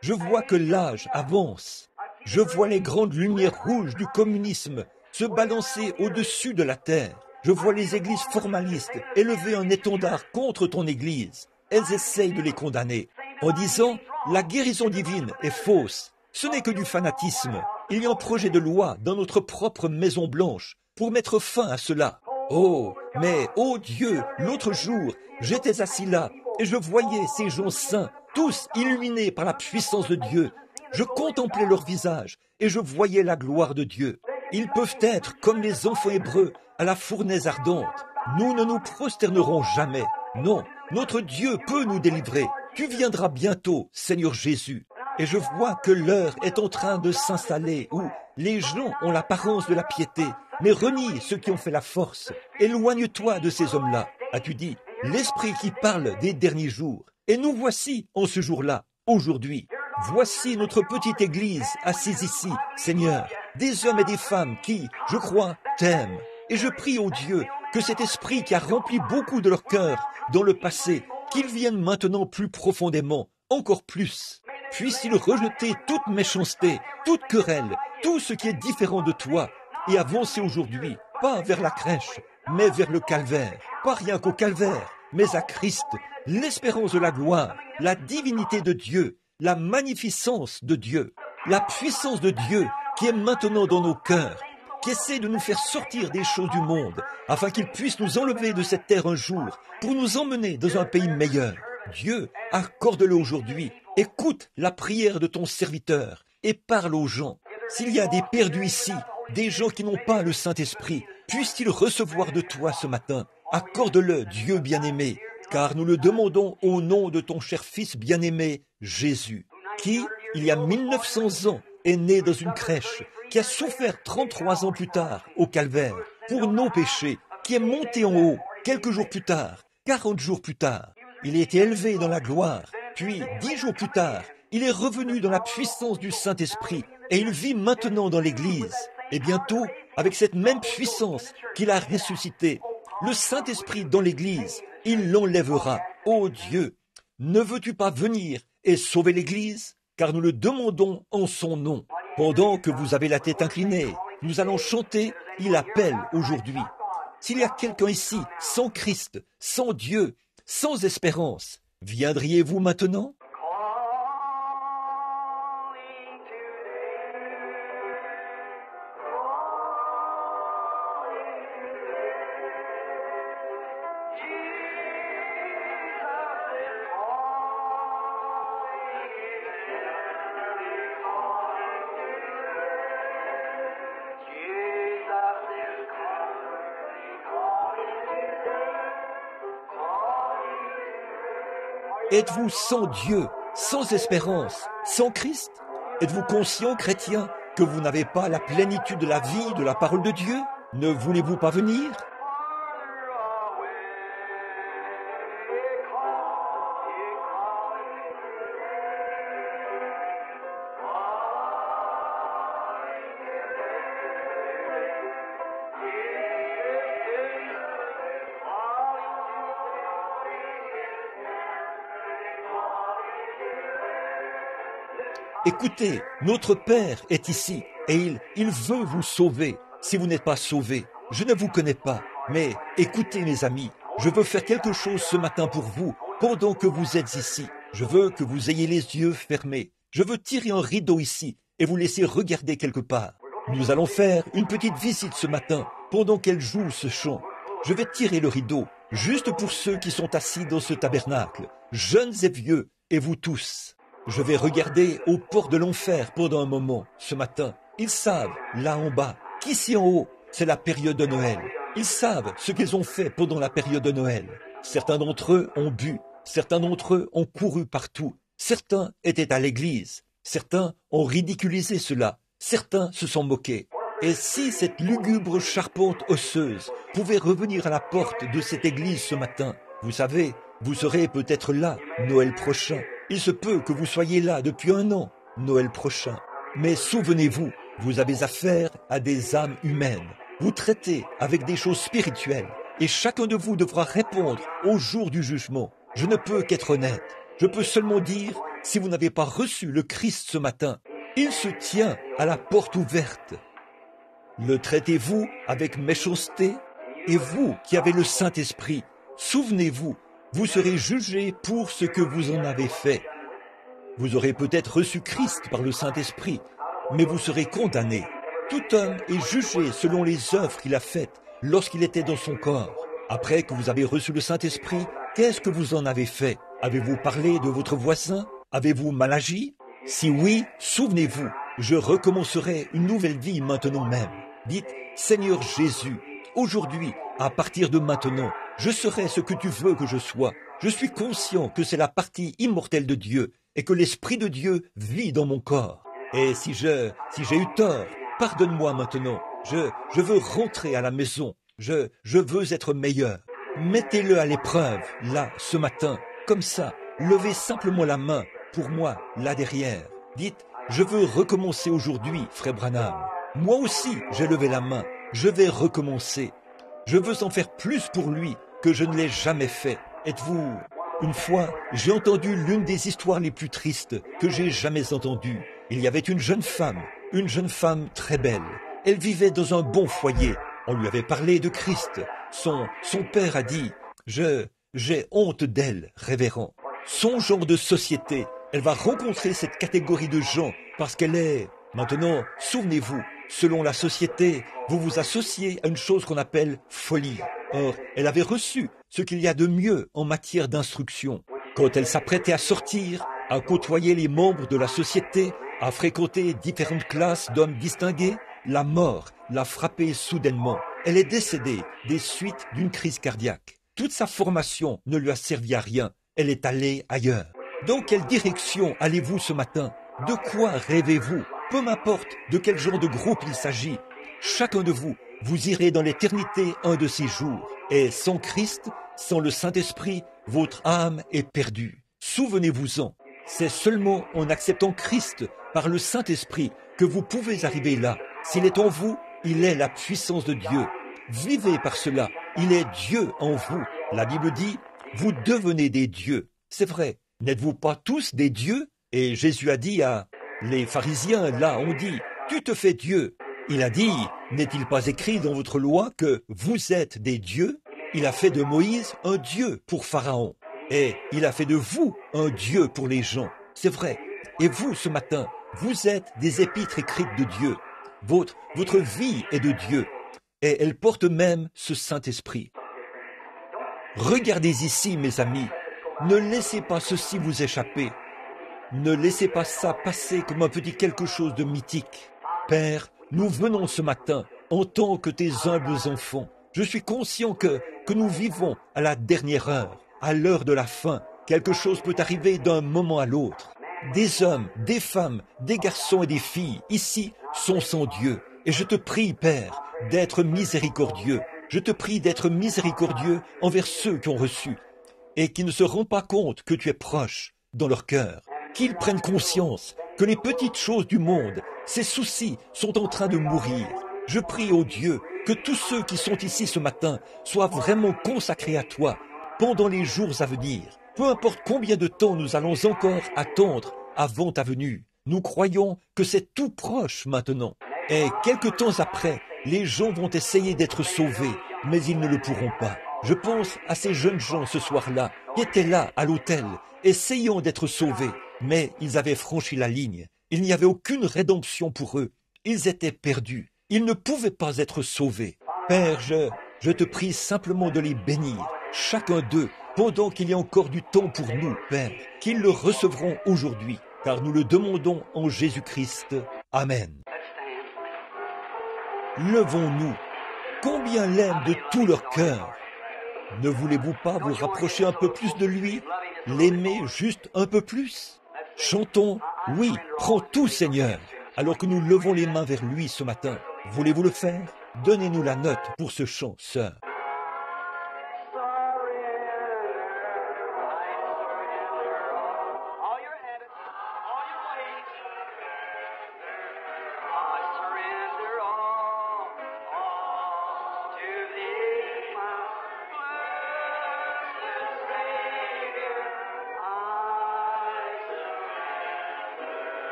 S1: Je vois que l'âge avance. Je vois les grandes lumières rouges du communisme se balancer au-dessus de la terre. Je vois les églises formalistes élever un étendard contre ton église. Elles essayent de les condamner en disant « La guérison divine est fausse. Ce n'est que du fanatisme. Il y a un projet de loi dans notre propre Maison Blanche pour mettre fin à cela. Oh, mais, oh Dieu, l'autre jour, j'étais assis là et je voyais ces gens saints, tous illuminés par la puissance de Dieu. Je contemplais leur visage et je voyais la gloire de Dieu. Ils peuvent être comme les enfants hébreux à la fournaise ardente. Nous ne nous prosternerons jamais. Non, notre Dieu peut nous délivrer. Tu viendras bientôt, Seigneur Jésus. Et je vois que l'heure est en train de s'installer où les gens ont l'apparence de la piété, mais renient ceux qui ont fait la force. Éloigne-toi de ces hommes-là, as-tu dit, l'Esprit qui parle des derniers jours. Et nous voici en ce jour-là, aujourd'hui. Voici notre petite Église assise ici, Seigneur, des hommes et des femmes qui, je crois, t'aiment. Et je prie au Dieu que cet esprit qui a rempli beaucoup de leur cœur dans le passé, qu'il vienne maintenant plus profondément, encore plus. Puisse-t-il rejeter toute méchanceté, toute querelle, tout ce qui est différent de toi, et avancer aujourd'hui, pas vers la crèche, mais vers le calvaire, pas rien qu'au calvaire, mais à Christ, l'espérance de la gloire, la divinité de Dieu, la magnificence de Dieu, la puissance de Dieu qui est maintenant dans nos cœurs, qui essaie de nous faire sortir des choses du monde, afin qu'il puisse nous enlever de cette terre un jour, pour nous emmener dans un pays meilleur. Dieu, accorde-le aujourd'hui. Écoute la prière de ton serviteur et parle aux gens. S'il y a des perdus ici, des gens qui n'ont pas le Saint-Esprit, puissent-ils recevoir de toi ce matin? Accorde-le, Dieu bien-aimé, car nous le demandons au nom de ton cher Fils bien-aimé, Jésus, qui, il y a 1900 ans, est né dans une crèche, qui a souffert 33 ans plus tard au calvaire pour nos péchés, qui est monté en haut quelques jours plus tard, 40 jours plus tard. Il a été élevé dans la gloire, puis 10 jours plus tard, il est revenu dans la puissance du Saint-Esprit et il vit maintenant dans l'Église. Et bientôt, avec cette même puissance qu'il a ressuscité, le Saint-Esprit dans l'Église, il l'enlèvera. Ô Dieu, ne veux-tu pas venir et sauver l'Église? Car nous le demandons en son nom. Pendant que vous avez la tête inclinée, nous allons chanter « Il appelle aujourd'hui ». S'il y a quelqu'un ici sans Christ, sans Dieu, sans espérance, viendriez-vous maintenant? Êtes-vous sans Dieu, sans espérance, sans Christ? Êtes-vous conscient, chrétien, que vous n'avez pas la plénitude de la vie de la parole de Dieu? Ne voulez-vous pas venir? Écoutez, notre Père est ici et il veut vous sauver. Si vous n'êtes pas sauvés, je ne vous connais pas. Mais écoutez mes amis, je veux faire quelque chose ce matin pour vous pendant que vous êtes ici. Je veux que vous ayez les yeux fermés. Je veux tirer un rideau ici et vous laisser regarder quelque part. Nous allons faire une petite visite ce matin pendant qu'elle joue ce chant. Je vais tirer le rideau juste pour ceux qui sont assis dans ce tabernacle, jeunes et vieux, et vous tous. Je vais regarder aux portes de l'enfer pendant un moment, ce matin. Ils savent, là en bas, qu'ici en haut, c'est la période de Noël. Ils savent ce qu'ils ont fait pendant la période de Noël. Certains d'entre eux ont bu, certains d'entre eux ont couru partout, certains étaient à l'église, certains ont ridiculisé cela, certains se sont moqués. Et si cette lugubre charpente osseuse pouvait revenir à la porte de cette église ce matin, vous savez, vous serez peut-être là, Noël prochain. Il se peut que vous soyez là depuis 1 an, Noël prochain. Mais souvenez-vous, vous avez affaire à des âmes humaines. Vous traitez avec des choses spirituelles. Et chacun de vous devra répondre au jour du jugement. Je ne peux qu'être honnête. Je peux seulement dire, si vous n'avez pas reçu le Christ ce matin, il se tient à la porte ouverte. Le traitez-vous avec méchanceté? Et vous qui avez le Saint-Esprit, souvenez-vous, vous serez jugés pour ce que vous en avez fait. Vous aurez peut-être reçu Christ par le Saint-Esprit, mais vous serez condamnés. Tout homme est jugé selon les œuvres qu'il a faites lorsqu'il était dans son corps. Après que vous avez reçu le Saint-Esprit, qu'est-ce que vous en avez fait? Avez-vous parlé de votre voisin? Avez-vous mal agi? Si oui, souvenez-vous, je recommencerai une nouvelle vie maintenant même. Dites, Seigneur Jésus, aujourd'hui, à partir de maintenant, je serai ce que tu veux que je sois. Je suis conscient que c'est la partie immortelle de Dieu et que l'Esprit de Dieu vit dans mon corps. Et si j'ai eu tort, pardonne-moi maintenant. Je veux rentrer à la maison. Je veux être meilleur. Mettez-le à l'épreuve, là, ce matin, comme ça. Levez simplement la main, pour moi, là derrière. Dites, je veux recommencer aujourd'hui, frère Branham. Moi aussi, j'ai levé la main. Je vais recommencer. Je veux en faire plus pour lui que je ne l'ai jamais fait. Êtes-vous... Une fois, j'ai entendu l'une des histoires les plus tristes que j'ai jamais entendues. Il y avait une jeune femme très belle. Elle vivait dans un bon foyer. On lui avait parlé de Christ. Son père a dit, j'ai honte d'elle, révérend. Son genre de société, elle va rencontrer cette catégorie de gens parce qu'elle est... Maintenant, souvenez-vous, selon la société, vous vous associez à une chose qu'on appelle folie. Or, elle avait reçu ce qu'il y a de mieux en matière d'instruction. Quand elle s'apprêtait à sortir, à côtoyer les membres de la société, à fréquenter différentes classes d'hommes distingués, la mort l'a frappée soudainement. Elle est décédée des suites d'une crise cardiaque. Toute sa formation ne lui a servi à rien. Elle est allée ailleurs. Dans quelle direction allez-vous ce matin? De quoi rêvez-vous? Peu m'importe de quel genre de groupe il s'agit. Chacun de vous, vous irez dans l'éternité un de ces jours. Et sans Christ, sans le Saint-Esprit, votre âme est perdue. Souvenez-vous-en. C'est seulement en acceptant Christ par le Saint-Esprit que vous pouvez arriver là. S'il est en vous, il est la puissance de Dieu. Vivez par cela. Il est Dieu en vous. La Bible dit, vous devenez des dieux. C'est vrai. N'êtes-vous pas tous des dieux? Et Jésus a dit à les pharisiens, là, on dit, tu te fais Dieu. Il a dit, n'est-il pas écrit dans votre loi que vous êtes des dieux? Il a fait de Moïse un dieu pour Pharaon. Et il a fait de vous un dieu pour les gens. C'est vrai. Et vous, ce matin, vous êtes des épîtres écrites de Dieu. Votre vie est de Dieu. Et elle porte même ce Saint-Esprit. Regardez ici, mes amis. Ne laissez pas ceci vous échapper. Ne laissez pas ça passer comme un petit quelque chose de mythique. Père, nous venons ce matin en tant que tes humbles enfants. Je suis conscient que nous vivons à la dernière heure, à l'heure de la fin. Quelque chose peut arriver d'un moment à l'autre. Des hommes, des femmes, des garçons et des filles, ici, sont sans Dieu. Et je te prie, Père, d'être miséricordieux. Je te prie d'être miséricordieux envers ceux qui ont reçu et qui ne se rendent pas compte que tu es proche dans leur cœur. Qu'ils prennent conscience que les petites choses du monde, ces soucis, sont en train de mourir. Je prie, ô Dieu, que tous ceux qui sont ici ce matin soient vraiment consacrés à toi pendant les jours à venir. Peu importe combien de temps nous allons encore attendre avant ta venue, nous croyons que c'est tout proche maintenant. Et quelque temps après, les gens vont essayer d'être sauvés, mais ils ne le pourront pas. Je pense à ces jeunes gens ce soir-là, qui étaient là à l'hôtel, essayant d'être sauvés, mais ils avaient franchi la ligne. Il n'y avait aucune rédemption pour eux. Ils étaient perdus. Ils ne pouvaient pas être sauvés. Père, je te prie simplement de les bénir, chacun d'eux, pendant qu'il y a encore du temps pour nous, Père, qu'ils le recevront aujourd'hui, car nous le demandons en Jésus-Christ. Amen. Levons-nous. Combien l'aiment de tout leur cœur. Ne voulez-vous pas vous rapprocher un peu plus de lui, l'aimer juste un peu plus? Chantons, oui, prends tout Seigneur, alors que nous levons les mains vers lui ce matin. Voulez-vous le faire? Donnez-nous la note pour ce chant, sœur.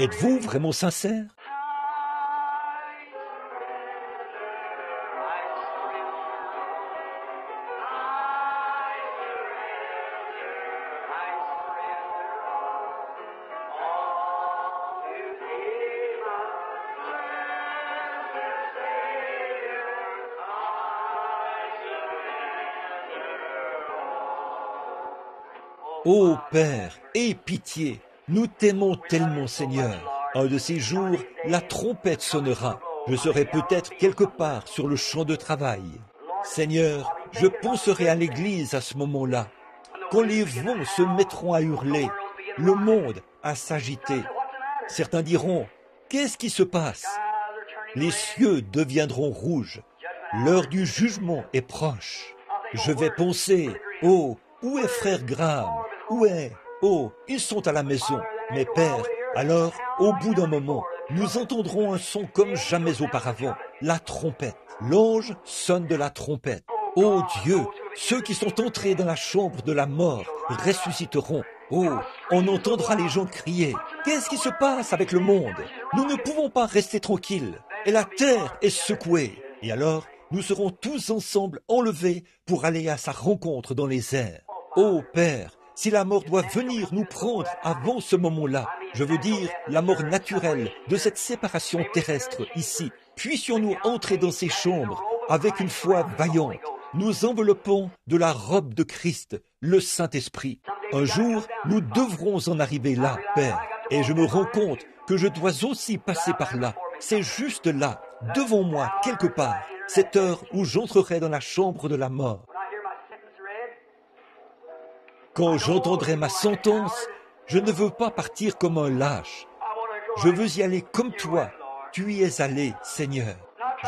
S1: Êtes-vous vraiment sincère? Ô Père, aie pitié, nous t'aimons tellement, Seigneur. Un de ces jours, la trompette sonnera. Je serai peut-être quelque part sur le champ de travail. Seigneur, je penserai à l'Église à ce moment-là. Quand les vents se mettront à hurler, le monde à s'agiter. Certains diront, qu'est-ce qui se passe? Les cieux deviendront rouges. L'heure du jugement est proche. Je vais penser, oh, où est frère Graham? Où est? Oh, ils sont à la maison. Mais Père, alors, au bout d'un moment, nous entendrons un son comme jamais auparavant, la trompette. L'ange sonne de la trompette. Ô Dieu, ceux qui sont entrés dans la chambre de la mort ressusciteront. Oh, on entendra les gens crier. Qu'est-ce qui se passe avec le monde? Nous ne pouvons pas rester tranquilles. Et la terre est secouée. Et alors, nous serons tous ensemble enlevés pour aller à sa rencontre dans les airs. Ô Père, si la mort doit venir nous prendre avant ce moment-là, je veux dire la mort naturelle de cette séparation terrestre ici, puissions-nous entrer dans ces chambres avec une foi vaillante, nous enveloppons de la robe de Christ, le Saint-Esprit. Un jour, nous devrons en arriver là, Père, et je me rends compte que je dois aussi passer par là. C'est juste là, devant moi, quelque part, cette heure où j'entrerai dans la chambre de la mort. Quand j'entendrai ma sentence, je ne veux pas partir comme un lâche. Je veux y aller comme toi. Tu y es allé, Seigneur.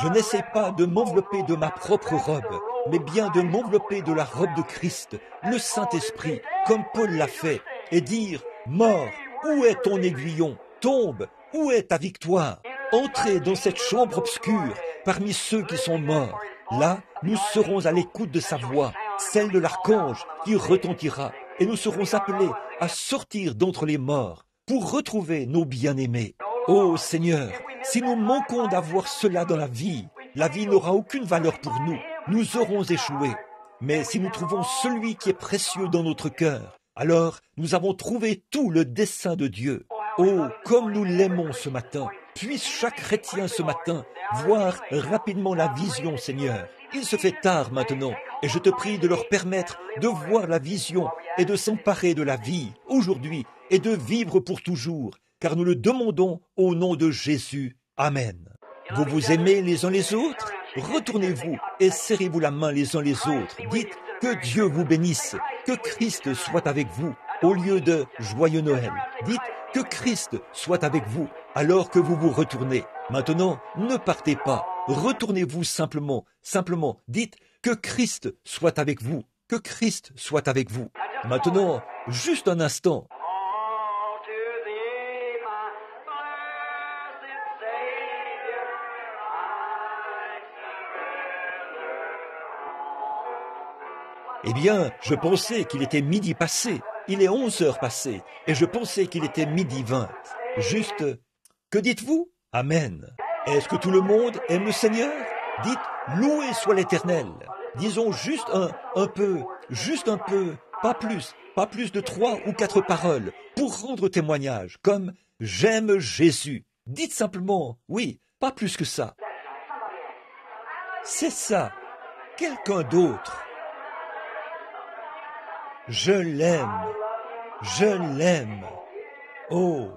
S1: Je n'essaie pas de m'envelopper de ma propre robe, mais bien de m'envelopper de la robe de Christ, le Saint-Esprit, comme Paul l'a fait, et dire, mort, où est ton aiguillon? Tombe, où est ta victoire? Entrez dans cette chambre obscure, parmi ceux qui sont morts. Là, nous serons à l'écoute de sa voix, celle de l'archange qui retentira, et nous serons appelés à sortir d'entre les morts pour retrouver nos bien-aimés. Ô Seigneur, si nous manquons d'avoir cela dans la vie n'aura aucune valeur pour nous. Nous aurons échoué. Mais si nous trouvons celui qui est précieux dans notre cœur, alors nous avons trouvé tout le dessein de Dieu. Oh, comme nous l'aimons ce matin. Puisse chaque chrétien ce matin voir rapidement la vision, Seigneur. Il se fait tard maintenant, et je te prie de leur permettre de voir la vision et de s'emparer de la vie aujourd'hui et de vivre pour toujours, car nous le demandons au nom de Jésus. Amen. Vous vous aimez les uns les autres? Retournez-vous et serrez-vous la main les uns les autres. Dites que Dieu vous bénisse, que Christ soit avec vous, au lieu de Joyeux Noël. Dites que Christ soit avec vous alors que vous vous retournez. Maintenant, ne partez pas. Retournez-vous simplement. Simplement, dites que Christ soit avec vous. Que Christ soit avec vous. Maintenant, juste un instant. Eh bien, je pensais qu'il était midi passé. Il est 11 heures passées. Et je pensais qu'il était midi 20. Juste, que dites-vous? Amen. Est-ce que tout le monde aime le Seigneur? Dites, loué soit l'Éternel. Disons juste un peu, pas plus de 3 ou 4 paroles pour rendre témoignage, comme j'aime Jésus. Dites simplement, oui, pas plus que ça. C'est ça, quelqu'un d'autre. Je l'aime, je l'aime. Oh,